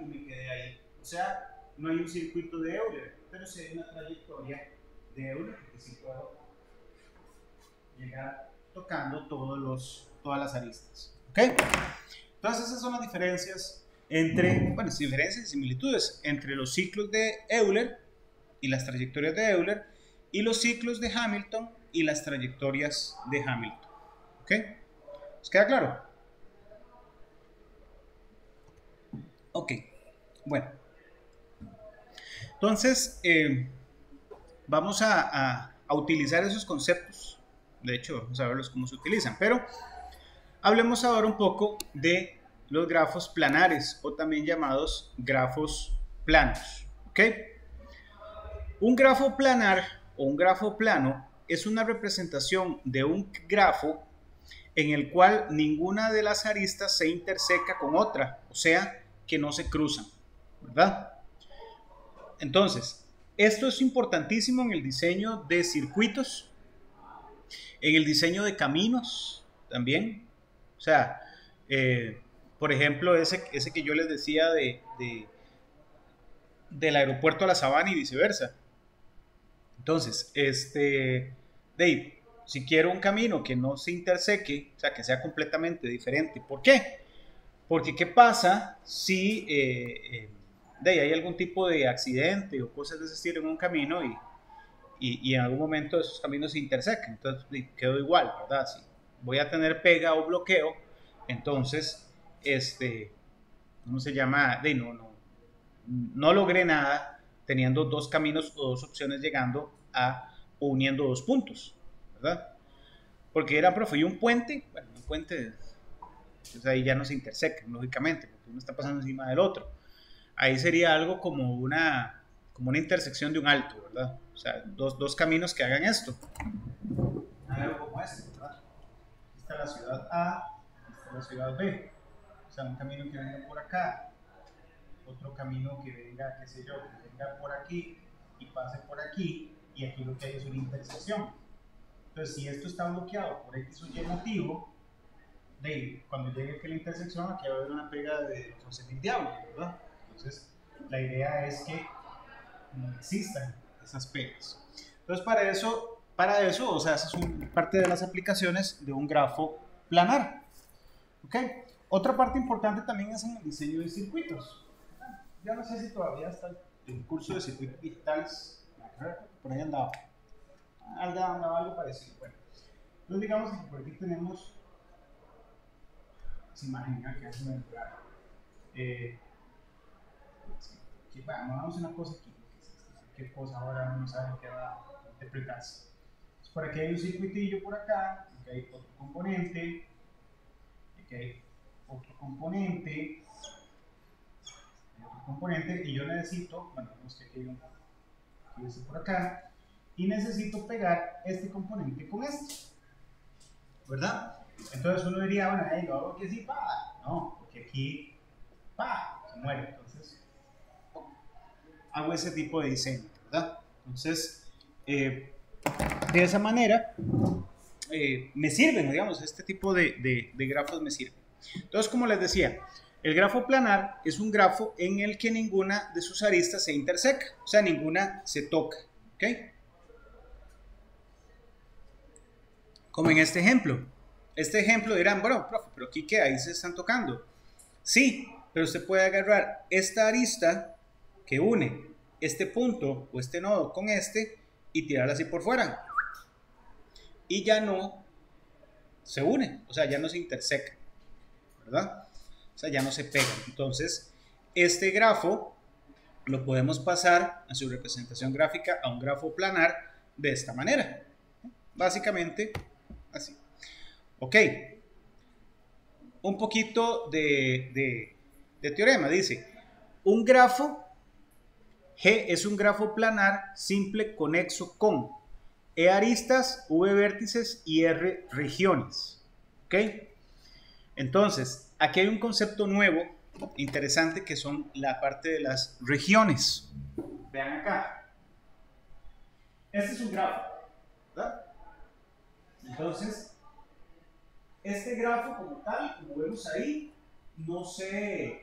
y me quedé ahí. O sea, no hay un circuito de Euler, pero sí hay una trayectoria de Euler, porque sí puedo llegar tocando todas las aristas. ¿Ok? Entonces esas son las diferencias diferencias y similitudes entre los ciclos de Euler y las trayectorias de Euler y los ciclos de Hamilton y las trayectorias de Hamilton. ¿Ok? ¿Os queda claro? Ok, bueno. Entonces, vamos a utilizar esos conceptos. De hecho, vamos a verlos cómo se utilizan. Pero hablemos ahora un poco de los grafos planares o también llamados grafos planos. ¿Ok? Un grafo planar o un grafo plano es una representación de un grafo en el cual ninguna de las aristas se interseca con otra, o sea, que no se cruzan, ¿verdad? Entonces, esto es importantísimo en el diseño de circuitos, en el diseño de caminos también. O sea, por ejemplo, ese que yo les decía del aeropuerto a la Sabana y viceversa. Entonces, Dave, si quiero un camino que no se interseque, o sea, que sea completamente diferente. ¿Por qué? Porque ¿qué pasa si hay algún tipo de accidente o cosas de ese estilo en un camino y en algún momento esos caminos se intersecan? Entonces quedó igual, ¿verdad? Si voy a tener pega o bloqueo, entonces, ¿cómo se llama? No logré nada teniendo dos caminos o dos opciones llegando a o uniendo dos puntos, ¿verdad? Porque era, profe, y un puente, bueno, un puente, pues ahí ya no se intersecan, lógicamente, porque uno está pasando encima del otro. Ahí sería algo como una intersección de un alto, ¿verdad? O sea, dos caminos que hagan esto. Algo como este, ¿verdad? Esta es la ciudad A, esta es la ciudad B. O sea, un camino que venga por acá, otro camino que venga, qué sé yo, que venga por aquí y pase por aquí, y aquí lo que hay es una intersección. Entonces, si esto está bloqueado por X o Y motivo, cuando llegue aquí a la intersección, aquí va a haber una pega de 11.000 diablos, ¿verdad? Entonces, la idea es que no existan esas pegas. Entonces, para eso, o sea, esas son parte de las aplicaciones de un grafo planar. ¿Ok? Otra parte importante también es en el diseño de circuitos. Yo no sé si todavía está el curso de circuitos digitales, por ahí andaba algo parecido. Bueno, entonces digamos que por aquí tenemos esa imagen que hace muy claro. Vamos a una cosa aquí, qué cosa ahora no saben qué va a interpretarse. Entonces, por aquí hay un circuitillo por acá, aquí hay otro componente, aquí hay otro componente, y yo necesito, bueno, vemos que aquí hay un por acá, y necesito pegar este componente con este, ¿verdad? Entonces uno diría, bueno, ahí lo hago aquí así, no, porque aquí, se muere. Entonces hago ese tipo de diseño, ¿verdad? Entonces, de esa manera, me sirven, digamos, este tipo de grafos me sirven. Entonces, como les decía, el grafo planar es un grafo en el que ninguna de sus aristas se interseca, o sea, ninguna se toca, ¿ok? Como en este ejemplo. Este ejemplo dirán, bueno, profe, pero aquí qué, ahí se están tocando. Sí, pero usted puede agarrar esta arista que une este punto o este nodo con este y tirarla así por fuera. Y ya no se une, o sea, ya no se interseca, ¿verdad? O sea, ya no se pegan. Entonces, este grafo lo podemos pasar a su representación gráfica a un grafo planar de esta manera. Básicamente, así. Ok. Un poquito de teorema. Dice, un grafo G es un grafo planar simple conexo con E aristas, V vértices y R regiones. ¿Ok? Entonces, aquí hay un concepto nuevo, interesante, que son la parte de las regiones. Vean acá. Este es un grafo, ¿verdad? Entonces, este grafo como tal, como vemos ahí, no se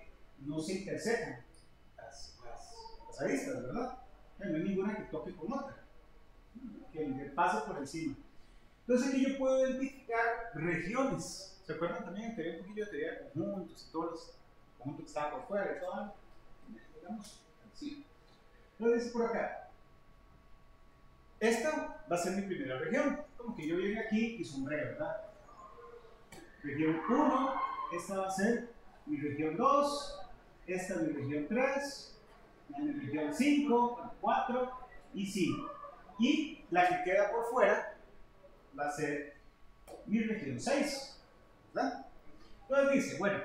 intersecan las aristas, ¿verdad? No hay ninguna que toque con otra, que pase por encima. Entonces aquí yo puedo identificar regiones. ¿Se acuerdan también que había un poquillo de teoría de conjuntos y todos los conjuntos que estaban por fuera y todo? Digamos, así. Entonces dice por acá, esta va a ser mi primera región. Como que yo llegue aquí y sombrero, ¿verdad? Región 1, esta va a ser mi región 2, esta es mi región 3, mi región 5, 4 y 5. Y la que queda por fuera va a ser mi región 6, ¿verdad? Entonces dice, bueno,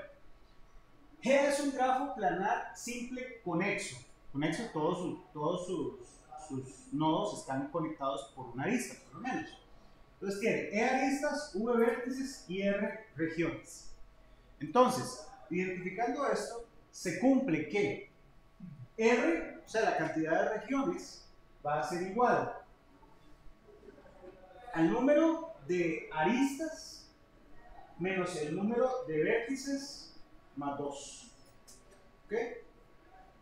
G es un grafo planar simple conexo. Conexo, todos sus nodos están conectados por una arista, por lo menos. Entonces tiene E aristas, V vértices y R regiones. Entonces, identificando esto, se cumple que R O sea, la cantidad de regiones va a ser igual al número de aristas menos el número de vértices más 2. ¿Ok?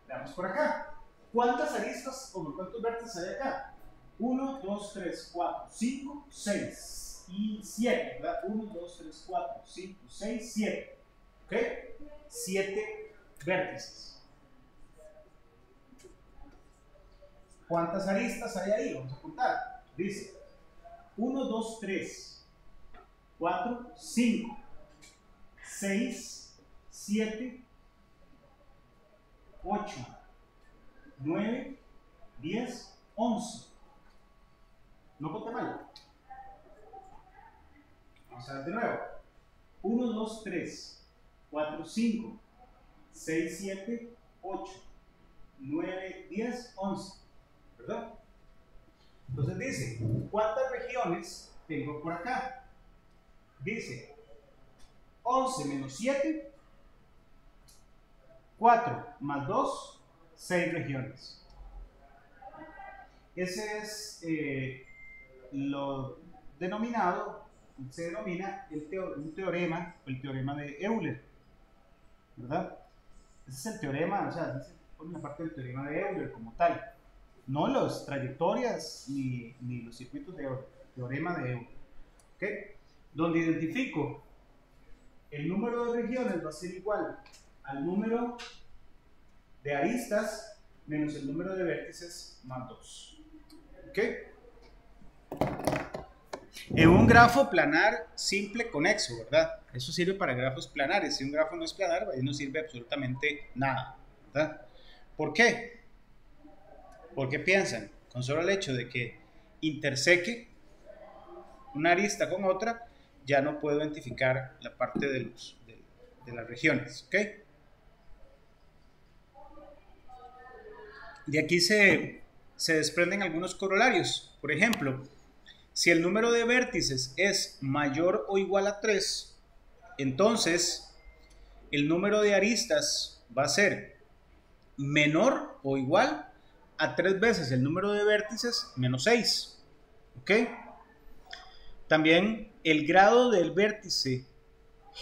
Veamos por acá. ¿Cuántas aristas o cuántos vértices hay acá? 1, 2, 3, 4, 5, 6 y 7, ¿verdad? 1, 2, 3, 4, 5, 6, 7. ¿Ok? 7 vértices. ¿Cuántas aristas hay ahí? Vamos a contar. Dice 1, 2, 3, 4, 5, 6, 7, 8, 9, 10, 11. No conté mal. Vamos a ver de nuevo. 1, 2, 3, 4, 5, 6, 7, 8, 9, 10, 11. ¿Verdad? Entonces dice, ¿cuántas regiones tengo por acá? Dice, 11 menos 7, 4 más 2, 6 regiones. Ese es lo denominado, se denomina un teorema, el teorema de Euler, ¿verdad? Ese es el teorema, o sea, se pone la parte del teorema de Euler como tal, no las trayectorias ni los circuitos de Euler, teorema de Euler, ¿ok? Donde identifico el número de regiones va a ser igual al número de aristas menos el número de vértices más 2, ¿ok? En un grafo planar simple conexo, ¿verdad? Eso sirve para grafos planares. Si un grafo no es planar, ahí no sirve absolutamente nada, ¿verdad? ¿Por qué? Porque piensan, con solo el hecho de que interseque una arista con otra, ya no puedo identificar la parte de las regiones, ¿ok? De aquí se desprenden algunos corolarios. Por ejemplo, si el número de vértices es mayor o igual a 3, entonces el número de aristas va a ser menor o igual a 3 veces el número de vértices menos 6. ¿Ok? También el grado del vértice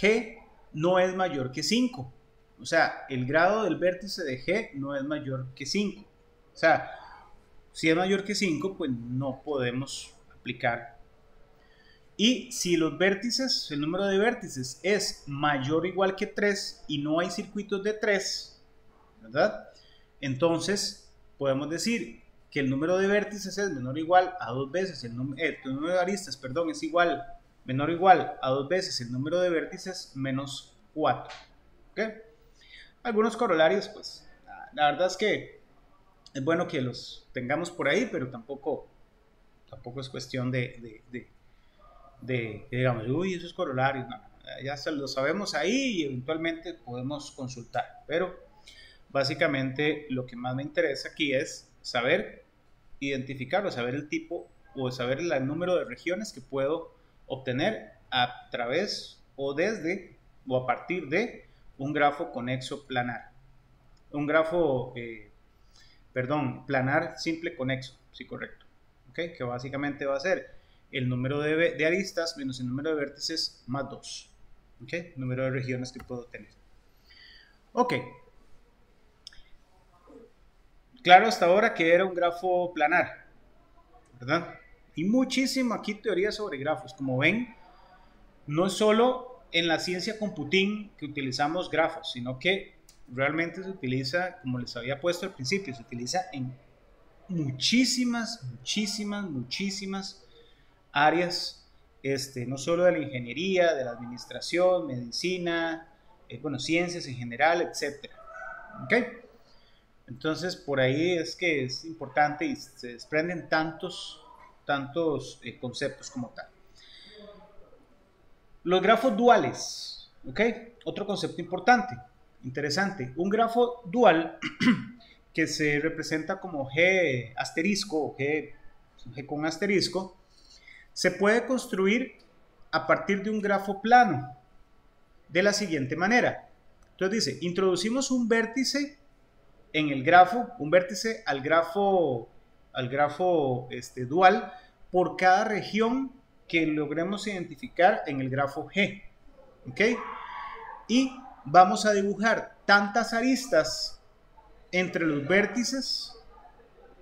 G no es mayor que 5. O sea, el grado del vértice de G no es mayor que 5. O sea, si es mayor que 5, pues no podemos aplicar. Y si los vértices, el número de vértices es mayor o igual que 3 y no hay circuitos de 3, ¿verdad? Entonces podemos decir que el número de vértices es menor o igual a 2 veces el número de aristas, perdón, es igual, menor o igual a 2 veces el número de vértices menos 4. ¿Ok? Algunos corolarios, pues, la verdad es que es bueno que los tengamos por ahí, pero tampoco es cuestión de digamos, uy, esos corolarios, no, ya se lo sabemos ahí y eventualmente podemos consultar, pero básicamente lo que más me interesa aquí es saber identificarlo, saber el tipo o saber el número de regiones que puedo obtener a través o desde o a partir de un grafo conexo planar, un grafo, planar simple conexo, sí, correcto, ¿okay? Que básicamente va a ser el número de aristas menos el número de vértices más 2, ¿ok? Número de regiones que puedo tener. Ok. Claro hasta ahora que era un grafo planar, ¿verdad? Y muchísimo aquí teoría sobre grafos. Como ven, no es solo en la ciencia computing que utilizamos grafos, sino que realmente se utiliza, como les había puesto al principio, se utiliza en muchísimas áreas, no solo de la ingeniería, de la administración, medicina, ciencias en general, etc. ¿Ok? Entonces, por ahí es que es importante y se desprenden tantos conceptos como tal. Los grafos duales, ¿ok? Otro concepto importante, interesante. Un grafo dual que se representa como G asterisco o G con asterisco, se puede construir a partir de un grafo plano de la siguiente manera. Entonces dice, introducimos un vértice en el grafo, un vértice al grafo dual por cada región que logremos identificar en el grafo G. ¿Ok? Y vamos a dibujar tantas aristas entre los vértices,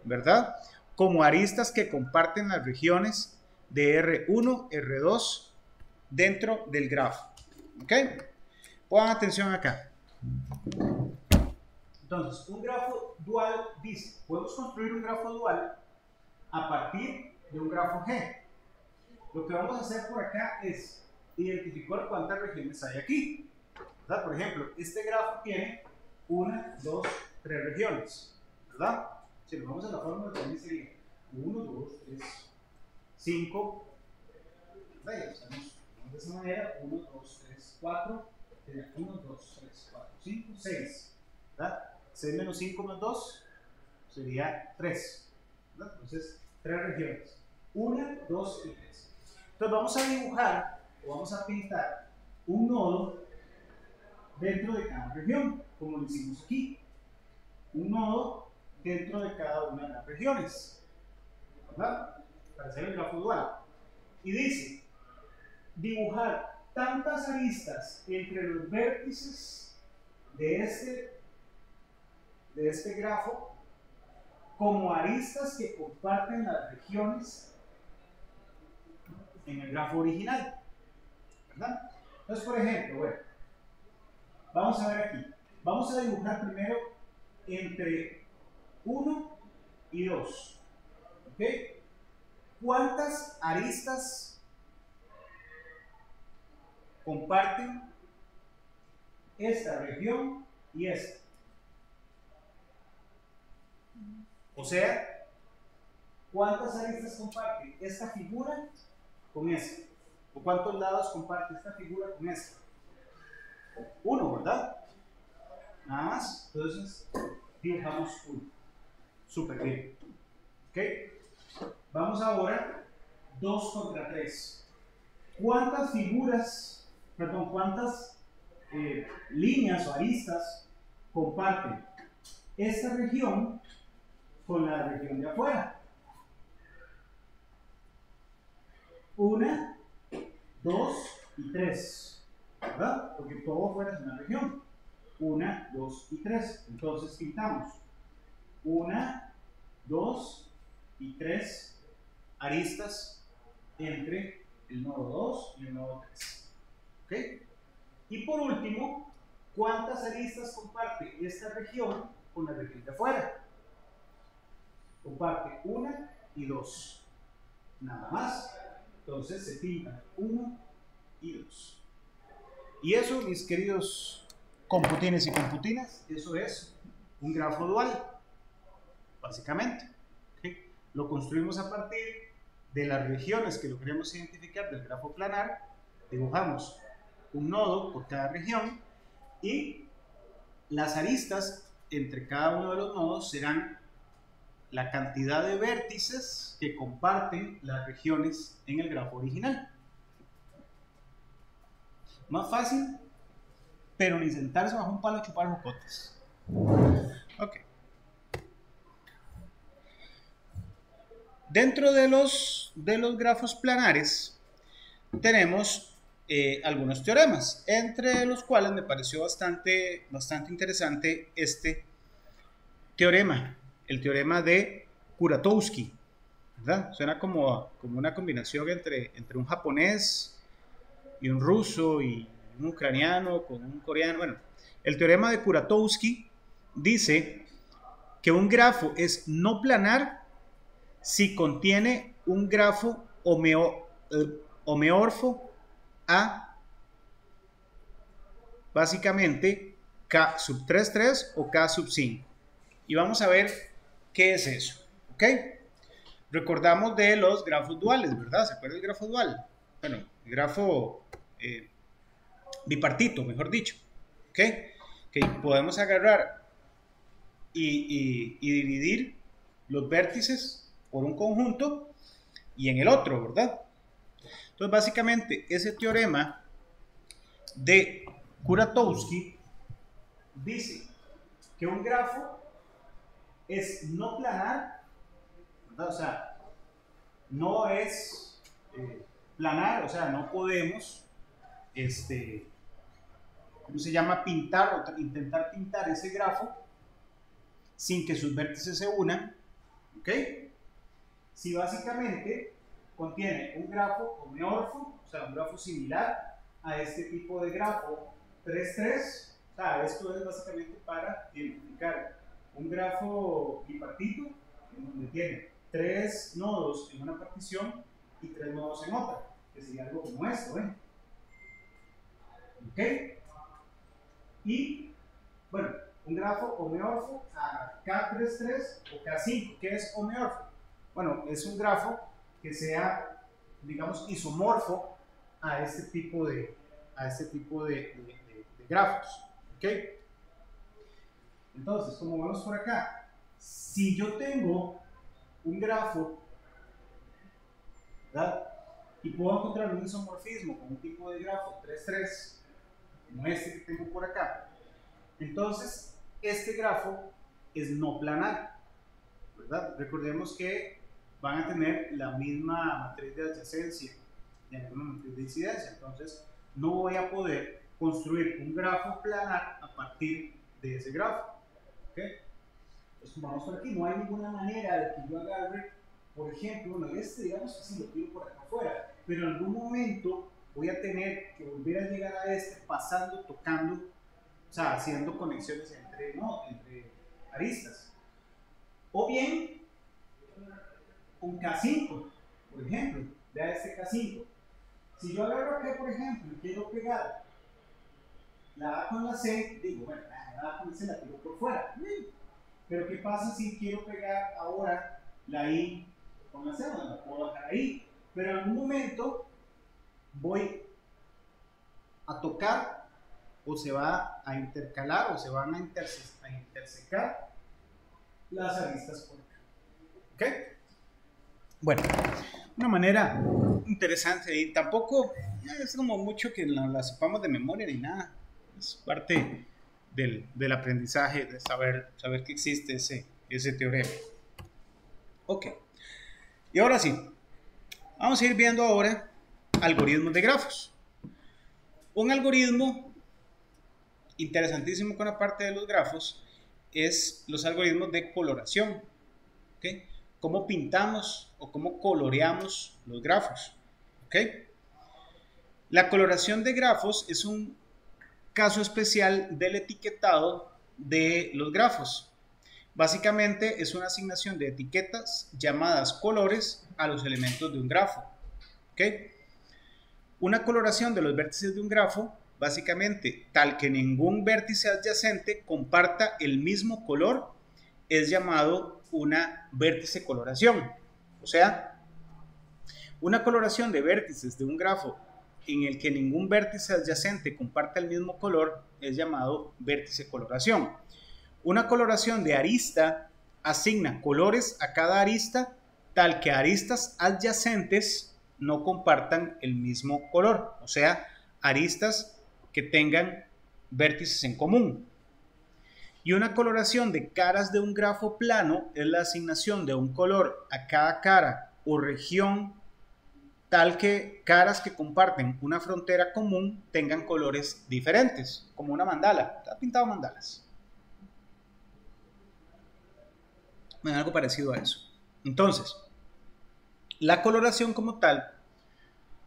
¿verdad? Como aristas que comparten las regiones de R1, R2 dentro del grafo. ¿Ok? Pongan atención acá. Entonces, un grafo dual dice, podemos construir un grafo dual a partir de un grafo G. Lo que vamos a hacer por acá es identificar cuántas regiones hay aquí, ¿verdad? Por ejemplo, este grafo tiene 1, 2, 3 regiones, ¿verdad? Si nos vamos a la fórmula, también sería 1, 2, 3, 5, ¿verdad? Estamos de esa manera, 1, 2, 3, 4, 1, 2, 3, 4, 5, 6, ¿verdad? 6 menos 5 más 2 sería 3, ¿verdad? Entonces, 3 regiones, 1, 2 y 3. Entonces vamos a dibujar o vamos a pintar un nodo dentro de cada región, como lo hicimos aquí. Un nodo dentro de cada una de las regiones, ¿verdad? Para hacer el grafo dual. Y dice, dibujar tantas aristas entre los vértices de este grafo como aristas que comparten las regiones en el grafo original, ¿verdad? Entonces, por ejemplo, bueno, vamos a ver aquí. Vamos a dibujar primero entre 1 y 2. ¿Ok? ¿Cuántas aristas comparten esta región y esta? O sea, ¿cuántas aristas comparte esta figura con esta? ¿O cuántos lados comparte esta figura con esta? 1, ¿verdad? Nada más. Entonces, dibujamos 1. Súper bien. ¿Ok? Vamos ahora 2 contra 3. ¿Cuántas figuras, perdón, cuántas líneas o aristas comparten esta región con la región de afuera? 1, 2 y 3, ¿verdad? Porque todo afuera es una región. 1, 2 y 3. Entonces pintamos 1, 2 y 3 aristas entre el nodo 2 y el nodo 3. ¿Ok? Y por último, ¿cuántas aristas comparte esta región con la región de afuera? Comparte 1 y 2. Nada más. Entonces se pintan 1 y 2. Y eso, mis queridos computines y computinas, eso es un grafo dual, básicamente. ¿Okay? Lo construimos a partir de las regiones que logremos identificar del grafo planar, dibujamos un nodo por cada región y las aristas entre cada uno de los nodos serán la cantidad de vértices que comparten las regiones en el grafo original. Más fácil, pero ni sentarse bajo un palo a chupar jocotes. Ok. Dentro de los grafos planares tenemos algunos teoremas, entre los cuales me pareció bastante interesante este teorema, el teorema de Kuratowski, ¿verdad? Suena como una combinación entre un japonés y un ruso y un ucraniano con un coreano. Bueno, el teorema de Kuratowski dice que un grafo es no planar si contiene un grafo homeomorfo a básicamente K sub 3 o K sub 5. Y vamos a ver qué es eso. ¿Ok? Recordamos de los grafos duales, ¿verdad? ¿Se acuerda del grafo dual? Bueno, el grafo bipartito, mejor dicho. ¿Ok? Que podemos agarrar y dividir los vértices por un conjunto y en el otro, ¿verdad? Entonces, básicamente, ese teorema de Kuratowski dice que un grafo es no planar, ¿verdad? O sea, no es planar, o sea, no podemos, ¿cómo se llama? Pintar o intentar pintar ese grafo sin que sus vértices se unan, ¿ok? Si básicamente contiene un grafo homeomorfo, o sea, un grafo similar a este tipo de grafo 3,3, o sea, esto es básicamente para identificar un grafo bipartito, en donde tiene 3 nodos en una partición y 3 nodos en otra, que sería algo como esto, ¿eh? ¿Ok? Y, bueno, un grafo homeomorfo a K33 o K5. ¿Qué es homeomorfo? Bueno, es un grafo que sea, digamos, isomorfo a este tipo de grafos. ¿Ok? Entonces, como vemos por acá, si yo tengo un grafo, ¿verdad? Y puedo encontrar un isomorfismo con un tipo de grafo 3,3, como este que tengo por acá, entonces este grafo es no planar, ¿verdad? Recordemos que van a tener la misma matriz de adyacencia y la misma matriz de incidencia, entonces no voy a poder construir un grafo planar a partir de ese grafo. ¿Ok? Entonces, vamos por aquí, no hay ninguna manera de que yo agarre, por ejemplo, bueno, digamos que sí lo tiro por acá afuera, pero en algún momento voy a tener que volver a llegar a pasando, tocando, o sea, haciendo conexiones entre aristas. O bien, un K5, por ejemplo, vea este K5. Si yo agarro acá, por ejemplo, y quiero pegar la A con la C, digo, bueno, la A con la C la tiro por fuera. Pero ¿qué pasa si quiero pegar ahora la I con la C? Bueno, la puedo bajar ahí. Pero en algún momento voy a tocar o se va a intercalar o se van a intersecar las aristas por acá. ¿Ok? Bueno, una manera interesante y tampoco es como mucho que la sepamos de memoria ni nada. Es parte del aprendizaje, de saber que existe ese teorema. Ok, y ahora sí, vamos a ir viendo ahora algoritmos de grafos. Un algoritmo interesantísimo con la parte de los grafos es los algoritmos de coloración. ¿Okay? Cómo pintamos o cómo coloreamos los grafos. ¿Okay? La coloración de grafos es un caso especial del etiquetado de los grafos. Básicamente es una asignación de etiquetas llamadas colores a los elementos de un grafo. ¿Okay? Una coloración de los vértices de un grafo, básicamente tal que ningún vértice adyacente comparta el mismo color, es llamado una vértice coloración. O sea, una coloración de vértices de un grafo en el que ningún vértice adyacente comparta el mismo color es llamado vértice coloración. Una coloración de arista asigna colores a cada arista tal que aristas adyacentes no compartan el mismo color, o sea, aristas que tengan vértices en común. Y una coloración de caras de un grafo plano es la asignación de un color a cada cara o región tal que caras que comparten una frontera común tengan colores diferentes, como una mandala. ¿Te has pintado mandalas? Bueno, algo parecido a eso. Entonces, la coloración como tal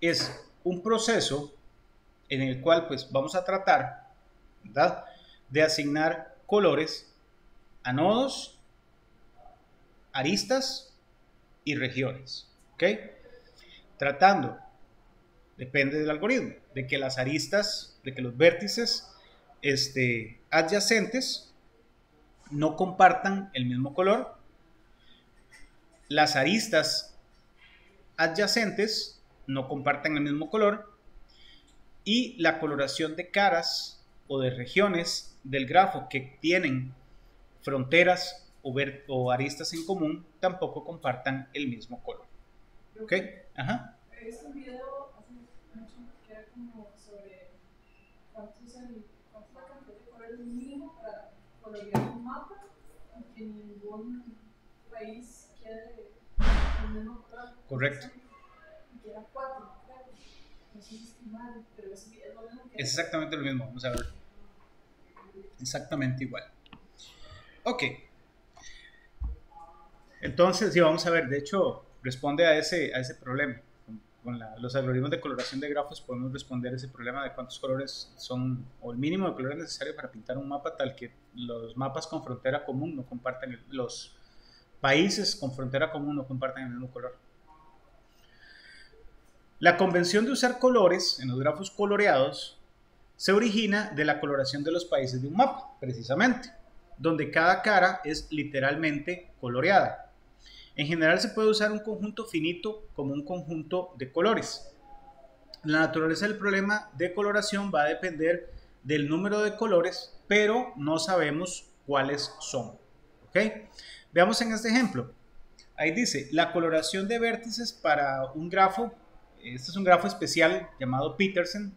es un proceso en el cual pues vamos a tratar, ¿verdad?, de asignar colores a nodos, aristas y regiones. ¿Ok? Tratando, depende del algoritmo, de que las aristas, de que los vértices adyacentes no compartan el mismo color, las aristas adyacentes no compartan el mismo color y la coloración de caras o de regiones del grafo que tienen fronteras o aristas en común tampoco compartan el mismo color. ¿Ok? Ajá. Es un video hace mucho que era como sobre cuánto es la cantidad de colores mínimo para colorear un mapa que ningún país quede el mismo color. Correcto. Y que era 4, creo. No sé si estoy mal, pero es lo mismo que. Es exactamente lo mismo, vamos a ver. Exactamente igual. Ok. Entonces, sí, vamos a ver, de hecho, responde a ese problema. Con los algoritmos de coloración de grafos podemos responder ese problema de cuántos colores son, o el mínimo de colores necesario para pintar un mapa, tal que los mapas con frontera común no comparten, los países con frontera común no comparten el mismo color. La convención de usar colores en los grafos coloreados se origina de la coloración de los países de un mapa, precisamente, donde cada cara es literalmente coloreada. En general se puede usar un conjunto finito como un conjunto de colores. La naturaleza del problema de coloración va a depender del número de colores, pero no sabemos cuáles son. ¿Okay? Veamos en este ejemplo. Ahí dice, la coloración de vértices para un grafo, este es un grafo especial llamado Petersen,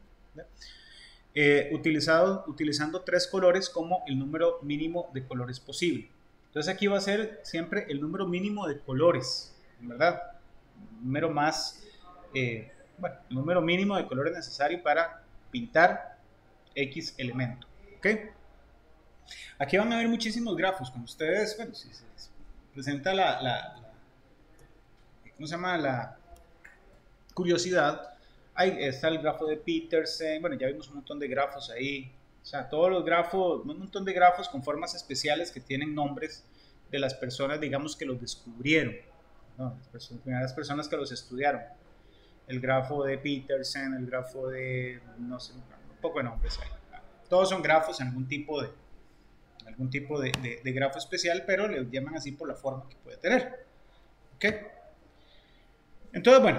utilizando 3 colores como el número mínimo de colores posible. Entonces aquí va a ser siempre el número mínimo de colores, ¿verdad? El número más, el número mínimo de colores necesario para pintar X elemento. ¿Ok? Aquí van a ver muchísimos grafos. Como ustedes, bueno, si se presenta ¿cómo se llama? La curiosidad. Ahí está el grafo de Petersen. Bueno, ya vimos un montón de grafos ahí. O sea, todos los grafos, un montón de grafos con formas especiales que tienen nombres de las personas, digamos, que los descubrieron, ¿no? Las personas que los estudiaron. El grafo de Petersen, el grafo de, no sé, un poco de nombres ahí. Todos son grafos en algún tipo de grafo especial, pero les llaman así por la forma que puede tener. ¿Ok? Entonces, bueno,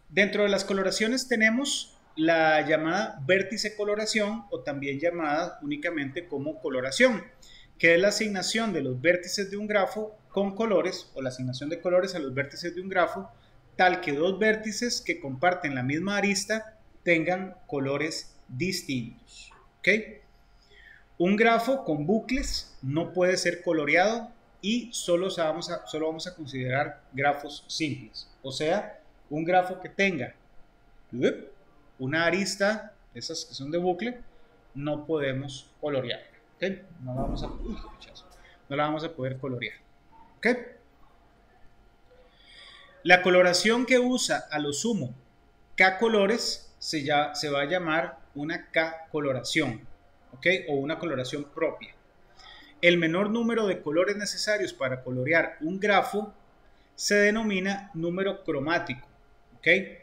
dentro de las coloraciones tenemos la llamada vértice coloración, o también llamada únicamente como coloración, que es la asignación de los vértices de un grafo con colores, o la asignación de colores a los vértices de un grafo, tal que 2 vértices que comparten la misma arista tengan colores distintos. ¿Ok? Un grafo con bucles no puede ser coloreado y solo vamos a considerar grafos simples. O sea, un grafo que tenga una arista, esas que son de bucle, no podemos colorear. ¿Okay? No la vamos a poder colorear. ¿Okay? La coloración que usa a lo sumo K colores se va a llamar una K coloración, ¿okay? O una coloración propia. El menor número de colores necesarios para colorear un grafo se denomina número cromático, ¿okay?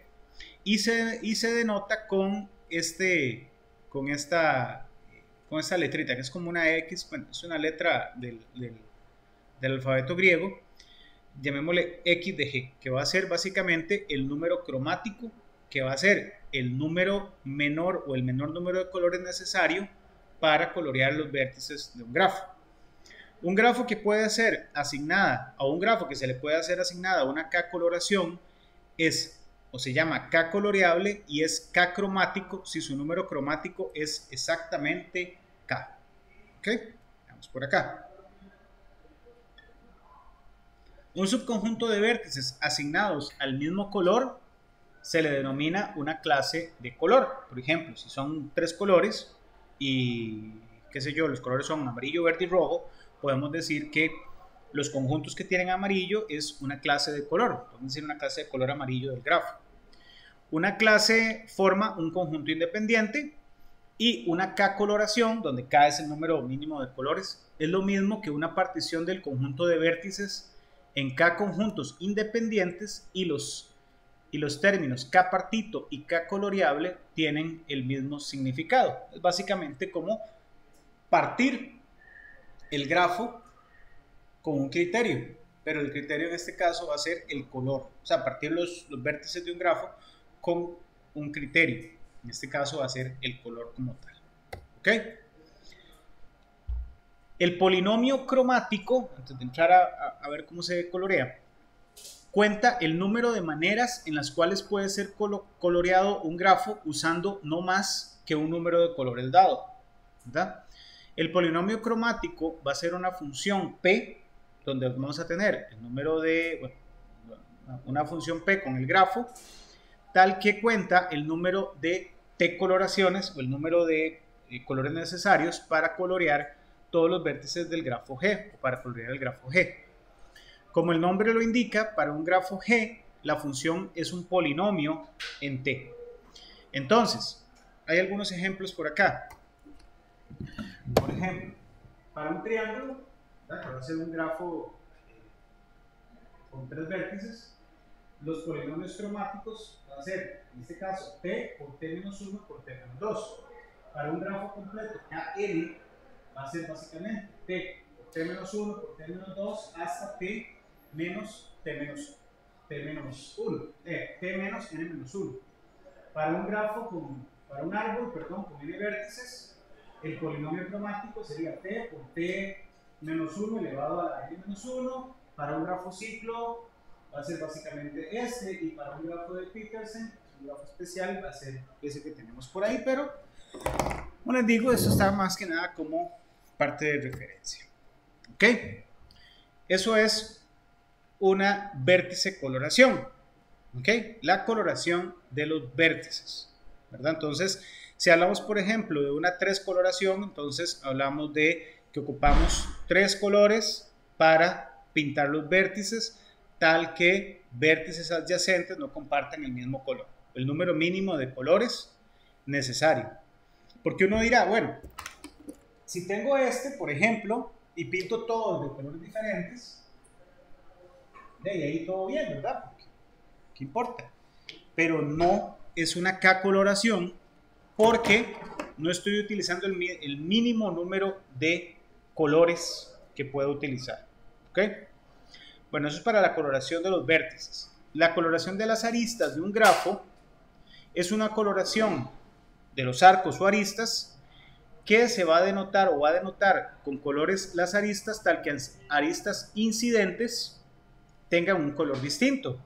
Y se denota con esta letrita, que es como una X, bueno, es una letra del alfabeto griego, llamémosle X de G, que va a ser básicamente el número cromático, que va a ser el número menor o el menor número de colores necesario para colorear los vértices de un grafo. Un grafo que puede ser asignada, a un grafo que se le puede hacer asignada una K coloración se llama K coloreable y es K cromático si su número cromático es exactamente K. ¿Ok? Vamos por acá. Un subconjunto de vértices asignados al mismo color se le denomina una clase de color. Por ejemplo, si son 3 colores y, qué sé yo, los colores son amarillo, verde y rojo, podemos decir que los conjuntos que tienen amarillo es una clase de color. Podemos decir una clase de color amarillo del grafo. Una clase forma un conjunto independiente y una K coloración, donde K es el número mínimo de colores, es lo mismo que una partición del conjunto de vértices en K conjuntos independientes y los términos K partito y K coloreable tienen el mismo significado. Es básicamente como partir el grafo con un criterio, pero el criterio en este caso va a ser el color, o sea, partir los vértices de un grafo con un criterio, en este caso va a ser el color como tal. ¿Ok? El polinomio cromático, antes de entrar a ver cómo se colorea, cuenta el número de maneras en las cuales puede ser coloreado un grafo usando no más que un número de colores dado, ¿verdad? El polinomio cromático va a ser una función P, donde vamos a tener el número de, bueno, una función P con el grafo, tal que cuenta el número de T coloraciones o el número de colores necesarios para colorear todos los vértices del grafo G o para colorear el grafo G. Como el nombre lo indica, para un grafo G, la función es un polinomio en T. Entonces, hay algunos ejemplos por acá. Por ejemplo, para un triángulo, que va a ser un grafo con 3 vértices, los polinomios cromáticos van a ser, en este caso, T por T-1 por T-2. Para un grafo completo, KN va a ser básicamente T por T-1 por T-2 hasta T menos T-1. T menos N-1. Para un grafo para un árbol, perdón, con N vértices, el polinomio cromático sería T por T-1 elevado a la N-1. Para un grafo ciclo va a ser básicamente este, y para un grafo de Petersen, un grafo especial, va a ser ese que tenemos por ahí, pero como les digo, eso está más que nada como parte de referencia. ¿Ok? Eso es una vértice coloración. ¿Ok? La coloración de los vértices, ¿verdad? Entonces, si hablamos, por ejemplo, de una 3 coloración, entonces hablamos de que ocupamos 3 colores para pintar los vértices, tal que vértices adyacentes no compartan el mismo color. El número mínimo de colores necesario. Porque uno dirá, bueno, si tengo este, por ejemplo, y pinto todos de colores diferentes, de ahí todo bien, ¿verdad? Porque, ¿qué importa? Pero no es una K-coloración porque no estoy utilizando el mínimo número de colores que puedo utilizar. ¿Ok? Bueno, eso es para la coloración de los vértices. La coloración de las aristas de un grafo es una coloración de los arcos o aristas que se va a denotar o va a denotar con colores las aristas tal que aristas incidentes tengan un color distinto.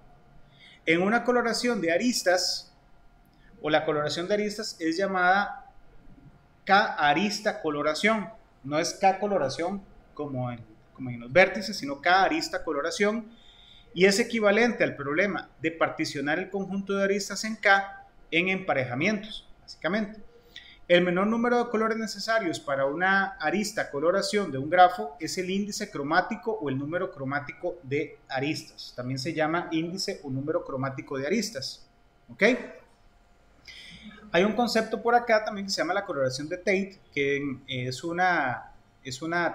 En una coloración de aristas, o la coloración de aristas es llamada K-arista coloración. No es K-coloración como en los vértices, sino K-arista coloración. Y es equivalente al problema de particionar el conjunto de aristas en K en emparejamientos, básicamente. El menor número de colores necesarios para una arista coloración de un grafo es el índice cromático o el número cromático de aristas. También se llama índice o número cromático de aristas. ¿Ok? Hay un concepto por acá también que se llama la coloración de Tate, que es una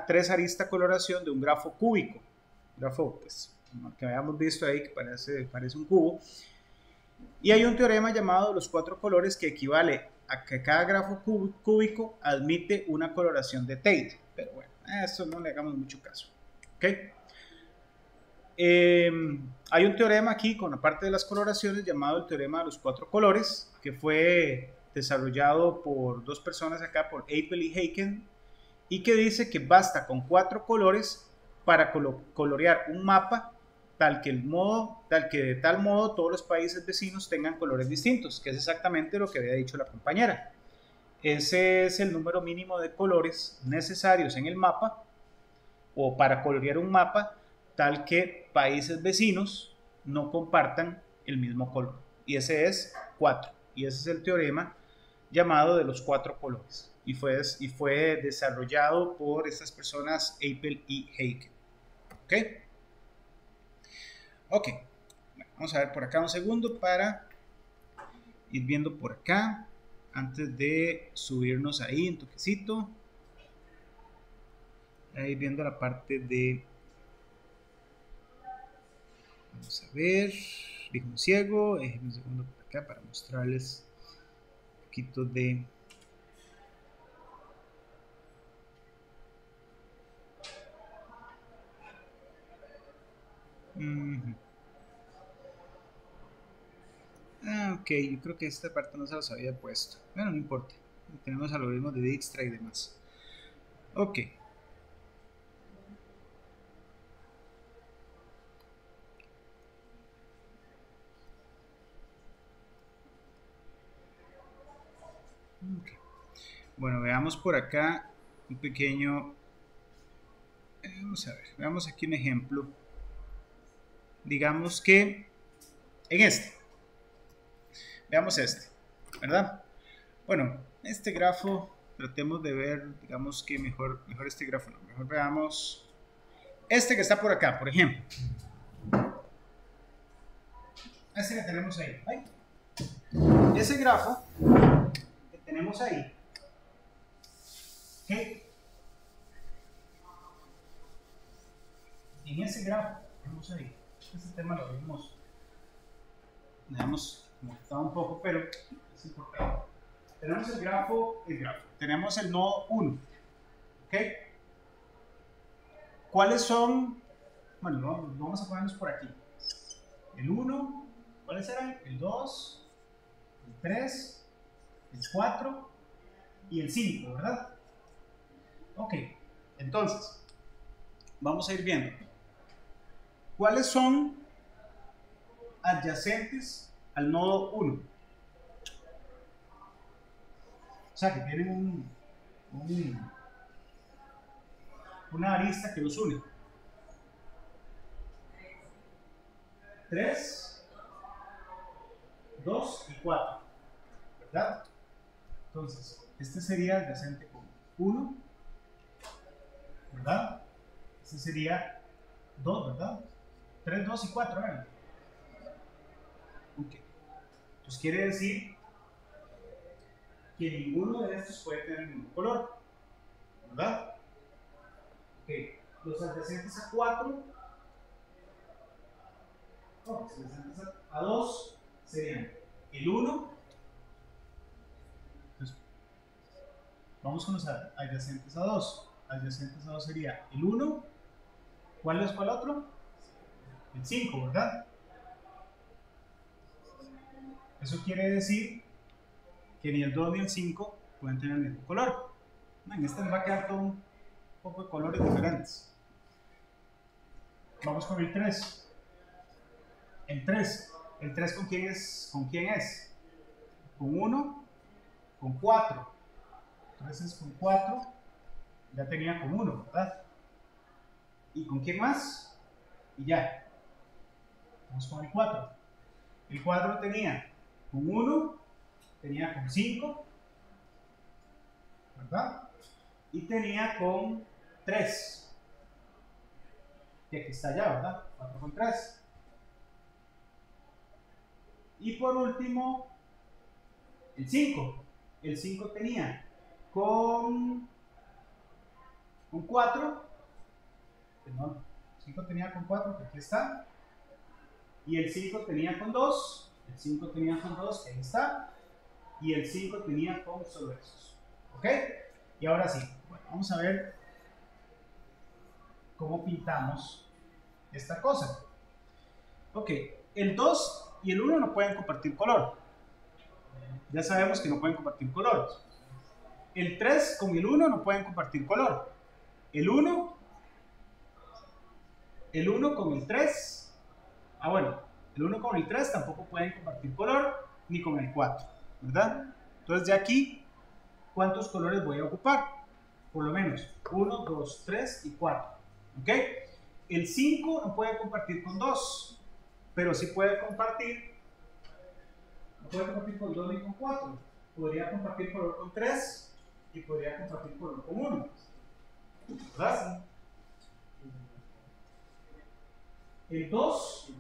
3 arista coloración de un grafo cúbico. Un grafo, pues, que habíamos visto ahí, que parece un cubo. Y hay un teorema llamado de los 4 colores que equivale a que cada grafo cúbico admite una coloración de Tate. Pero bueno, a eso no le hagamos mucho caso. ¿Ok? Hay un teorema aquí con la parte de las coloraciones llamado el teorema de los 4 colores, que fue desarrollado por 2 personas acá, por Apel y Haken, y que dice que basta con 4 colores para colorear un mapa tal que de tal modo todos los países vecinos tengan colores distintos, que es exactamente lo que había dicho la compañera. Ese es el número mínimo de colores necesarios en el mapa o para colorear un mapa tal que países vecinos no compartan el mismo color. Y ese es 4. Y ese es el teorema llamado de los 4 colores. Y fue desarrollado por estas personas, Apel y Haken. ¿Ok? Ok. Bueno, vamos a ver por acá un segundo para ir viendo por acá. Antes de subirnos ahí un toquecito. Ahí viendo la parte de... Vamos a ver, dijo un ciego, déjenme un segundo por acá para mostrarles un poquito de... Ok, yo creo que esta parte no se los había puesto. Bueno, no importa, tenemos algoritmos de Dijkstra y demás. Ok. Bueno, veamos por acá un pequeño... vamos a ver, veamos aquí un ejemplo. Digamos que en este. Veamos este, ¿verdad? Bueno, este grafo, tratemos de ver, digamos que mejor este grafo, no, mejor veamos este que está por acá, por ejemplo. Este que tenemos ahí. ¿Ay? Ese grafo que tenemos ahí, ¿ok? En ese grafo que tenemos ahí, este tema lo vimos, estaba un poco, pero es importante. Tenemos el grafo, tenemos el nodo 1, ¿ok? ¿Cuáles son? Bueno, vamos a ponernos por aquí. El 1, ¿cuáles eran? El 2, el 3, el 4 y el 5, ¿verdad? Ok, entonces, vamos a ir viendo. ¿Cuáles son adyacentes al nodo 1? O sea, que tienen una arista que los une. 3, 2 y 4, ¿verdad? Entonces, este sería adyacente con 1, ¿verdad? Este sería 2, ¿verdad? 3, 2 y 4, ¿verdad? Ok. Entonces quiere decir que ninguno de estos puede tener el mismo color, ¿verdad? Ok. Los adyacentes a 4, los adyacentes a 2 serían el 1. Entonces, vamos con los adyacentes a 2. Adyacentes a 2 sería el 1. ¿Cuál es cuál otro? El 5, ¿verdad? Eso quiere decir que ni el 2 ni el 5 pueden tener el mismo color. En este nos va a quedar todo un poco de colores diferentes. Vamos con el 3. El 3. ¿El 3 con quién es? ¿Con quién es? Con 1, con 4. 3 es con 4. Ya tenía con 1, ¿verdad? ¿Y con quién más? Y ya. Vamos con el 4. El 4 tenía con 1, tenía con 5, ¿verdad? Y tenía con 3. Que aquí está ya, ¿verdad? 4 con 3. Y por último, el 5. El 5 tenía con 4. Perdón, el 5 tenía con 4, que aquí está. Y el 5 tenía con 2. El 5 tenía con 2, que ahí está. Y el 5 tenía con solo estos. ¿Ok? Y ahora sí, bueno, vamos a ver cómo pintamos esta cosa. Ok, el 2 y el 1 no pueden compartir color. Ya sabemos que no pueden compartir color. El 3 con el 1 no pueden compartir color. El 1 con el 3. Bueno, el 1 con el 3 tampoco pueden compartir color, ni con el 4, ¿verdad? Entonces, de aquí, ¿cuántos colores voy a ocupar? Por lo menos 1, 2, 3 y 4. ¿Ok? El 5 no puede compartir con 2, pero sí puede compartir. No puede compartir con 2 ni con 4. Podría compartir color con 3 y podría compartir color con 1. ¿Verdad? El 2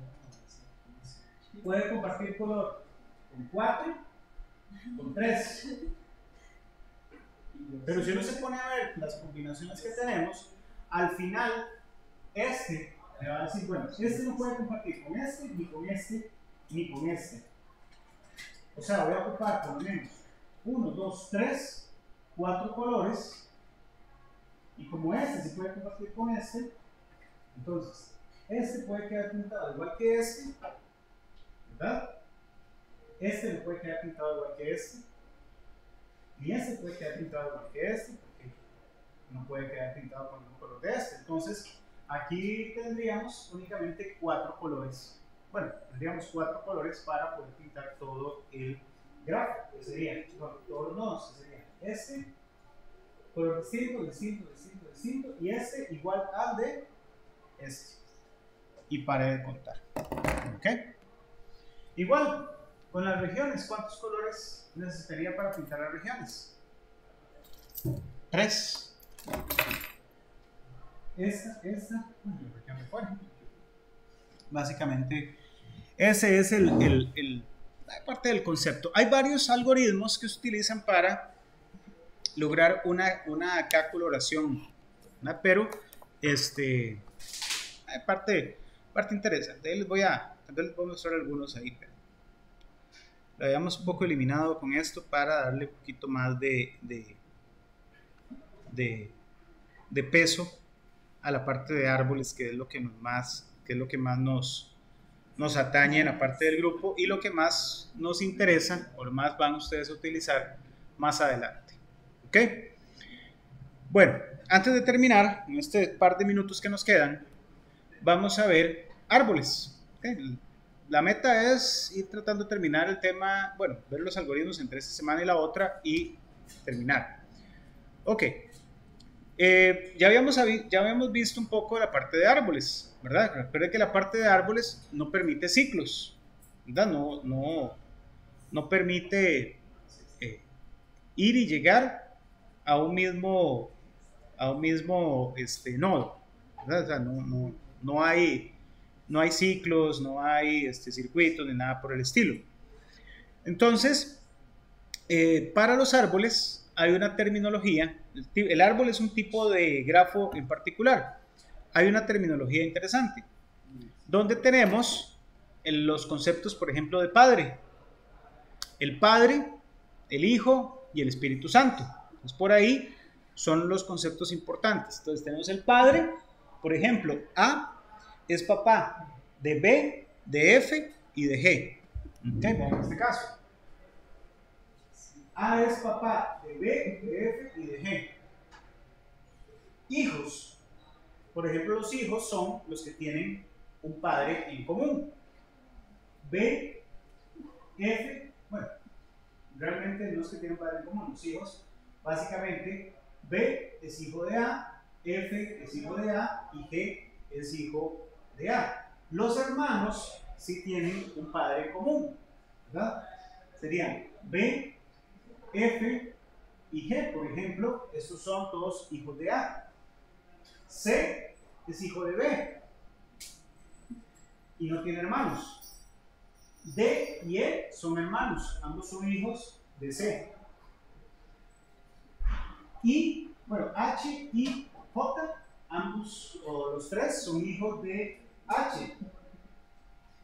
puede compartir color con 4, con 3. Pero si uno se pone a ver las combinaciones que tenemos, al final este me va a decir, bueno, este no puede compartir con este, ni con este, ni con este. O sea, voy a ocupar por lo menos 1, 2, 3, 4 colores. Y como este se puede compartir con este, entonces este puede quedar pintado igual que este, ¿verdad? Este le puede quedar pintado igual que este. Y este puede quedar pintado igual que este, porque no puede quedar pintado con el mismo color de este. Entonces, aquí tendríamos únicamente 4 colores. Bueno, tendríamos 4 colores para poder pintar todo el grafo, que serían, bueno, todos los nodos, que serían este, color distinto, y este igual al de este. Y pare de contar. ¿Ok? Igual, con las regiones, ¿cuántos colores necesitaría para pintar las regiones? 3. Esta, ya me fue. Básicamente, ese es la parte del concepto. Hay varios algoritmos que se utilizan para lograr una acá coloración, ¿no? Pero hay parte interesante. Tal vez les voy a mostrar algunos ahí, pero lo habíamos un poco eliminado con esto para darle un poquito más de peso a la parte de árboles, que es lo que más nos atañe en la parte del grupo y lo que más nos interesa o lo más van ustedes a utilizar más adelante. ¿Ok? Bueno, antes de terminar, en este par de minutos que nos quedan, vamos a ver árboles. ¿Okay? La meta es ir tratando de terminar el tema, bueno, ver los algoritmos entre esta semana y la otra y terminar. Ok. Ya habíamos visto un poco la parte de árboles, ¿verdad? Recuerden que la parte de árboles no permite ciclos, ¿verdad? No permite ir y llegar a un mismo nodo, ¿verdad? O sea, no hay ciclos, no hay circuitos ni nada por el estilo. Entonces, para los árboles hay una terminología. El árbol es un tipo de grafo en particular. Hay una terminología interesante, donde tenemos los conceptos, por ejemplo, de padre. El Padre, el Hijo y el Espíritu Santo. Entonces, por ahí son los conceptos importantes. Entonces, tenemos el Padre, por ejemplo, A es papá de B, de F y de G. ¿Okay? En este caso. A es papá de B, de F y de G. Hijos. Por ejemplo, los hijos son los que tienen un padre en común. B, F, bueno, realmente no es que tienen padre en común. Los hijos, básicamente, B es hijo de A, F es hijo de A y G es hijo de A. Los hermanos sí tienen un padre en común, ¿verdad? Serían B, F y G, por ejemplo, estos son todos hijos de A. C es hijo de B y no tiene hermanos. D y E son hermanos, ambos son hijos de C. Y, bueno, H y J, ambos o los tres son hijos de H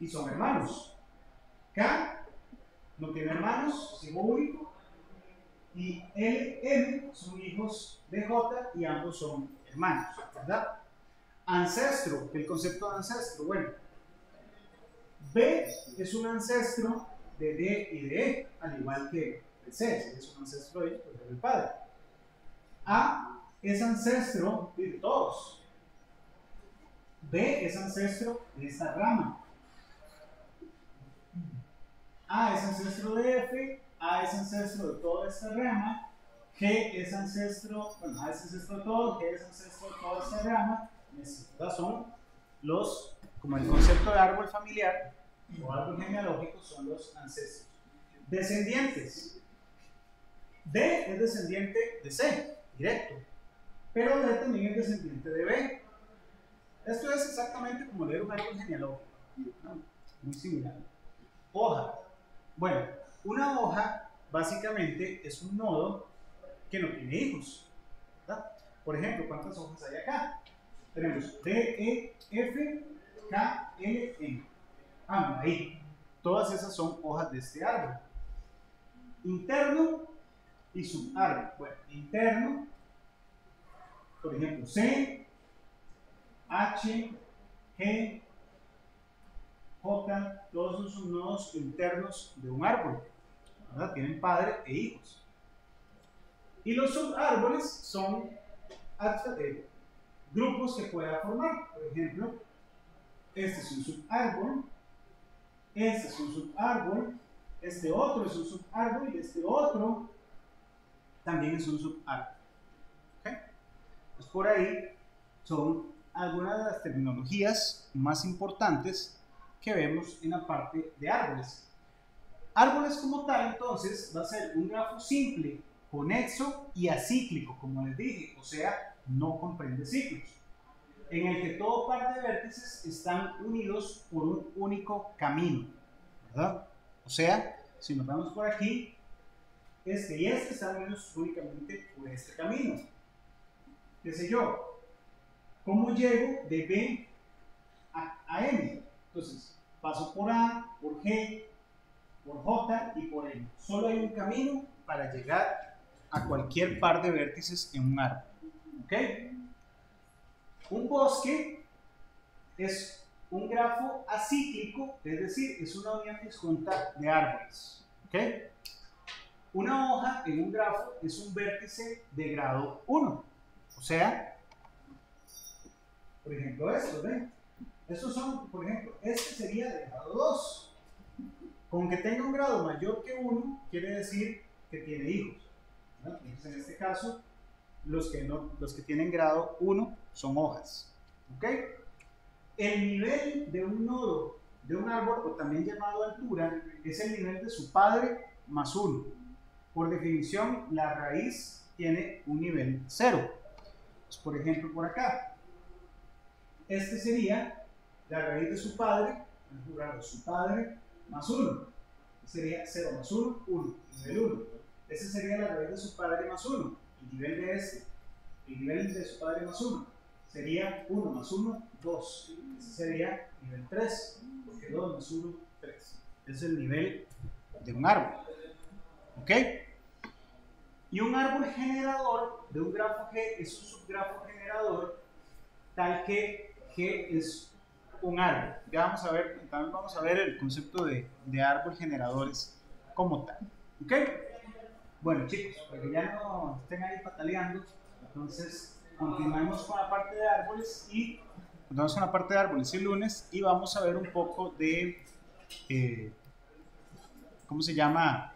y son hermanos. K no tiene hermanos, es hijo único. Y L, M son hijos de J y ambos son hermanos, ¿verdad? Ancestro, el concepto de ancestro, bueno, B es un ancestro de D y de E, al igual que de C, es un ancestro de ellos, pues del padre. A es ancestro de todos. B es ancestro de esta rama. A es ancestro de F, A es ancestro de toda esta rama, G es ancestro, bueno, A es ancestro de todo, G es ancestro de toda esta rama. Estas son los, como el concepto de árbol familiar o árbol genealógico, son los ancestros. Descendientes. D es descendiente de C, directo, pero D también es descendiente de B. Esto es exactamente como leer un árbol genealógico, ¿no? Muy similar. Hoja. Bueno, una hoja básicamente es un nodo que no tiene hijos, ¿verdad? Por ejemplo, ¿cuántas hojas hay acá? Tenemos D, E, F, K, L, N. Ah, ahí. Todas esas son hojas de este árbol. Interno y subarco. Bueno, interno, por ejemplo, C, H, G, J, todos esos son nodos internos de un árbol, ¿verdad? Tienen padre e hijos. Y los subárboles son grupos que pueda formar. Por ejemplo, este es un subárbol, este es un subárbol, este otro es un subárbol y este otro también es un subárbol. Pues por ahí son algunas de las terminologías más importantes que vemos en la parte de árboles. Árboles como tal, entonces, va a ser un grafo simple, conexo y acíclico, como les dije, o sea, no comprende ciclos, en el que todo par de vértices están unidos por un único camino, ¿verdad? O sea, si nos vamos por aquí, este y este están unidos únicamente por este camino. ¿Qué sé yo? ¿Cómo llego de B a M? Entonces, paso por A, por G, por J y por M. Solo hay un camino para llegar a cualquier par de vértices en un árbol. ¿Ok? Un bosque es un grafo acíclico, es decir, es una unión disjunta de árboles. ¿Ok? Una hoja en un grafo es un vértice de grado 1. O sea, por ejemplo, estos, ¿ven? Estos son, por ejemplo, este sería de grado 2. Con que tenga un grado mayor que 1, quiere decir que tiene hijos, ¿no? Entonces, en este caso, los que tienen grado 1 son hojas. ¿Ok? El nivel de un nodo de un árbol, o también llamado altura, es el nivel de su padre más 1. Por definición, la raíz tiene un nivel 0. Pues, por ejemplo, por acá. Este sería la raíz de su padre, el plural de su padre, más 1. Sería 0 más 1, 1, nivel 1. Ese sería la raíz de su padre más 1. El nivel de este, el nivel de su padre más 1, sería 1 más 1, 2. Ese sería nivel 3, porque 2 más 1, 3. Ese es el nivel de un árbol. ¿Ok? Y un árbol generador de un grafo G es un subgrafo generador tal que G es un árbol. Ya vamos a ver, también vamos a ver el concepto de árbol generadores como tal. ¿Ok? Bueno, chicos, para que ya no estén ahí pataleando, entonces continuamos con la parte de árboles y continuamos con la parte de árboles el lunes y vamos a ver un poco de ¿cómo se llama?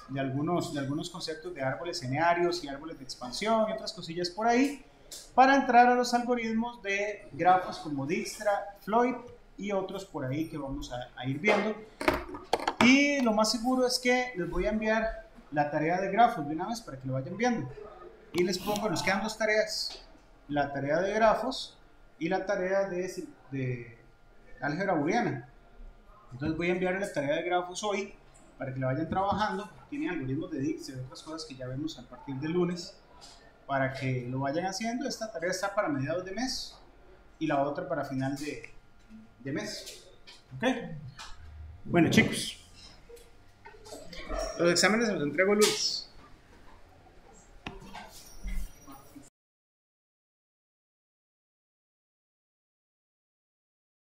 De algunos conceptos de árboles enearios y árboles de expansión y otras cosillas por ahí, para entrar a los algoritmos de grafos como Dijkstra, Floyd y otros por ahí que vamos a ir viendo. Y lo más seguro es que les voy a enviar la tarea de grafos de una vez para que lo vayan viendo. Y les pongo, nos quedan dos tareas, la tarea de grafos y la tarea de álgebra booleana. Entonces voy a enviar la tarea de grafos hoy para que la vayan trabajando. Tienen algoritmos de Dijkstra y otras cosas que ya vemos a partir del lunes, para que lo vayan haciendo. Esta tarea está para mediados de mes y la otra para final de mes. ¿Ok? Bueno, chicos, los exámenes los entrego el lunes.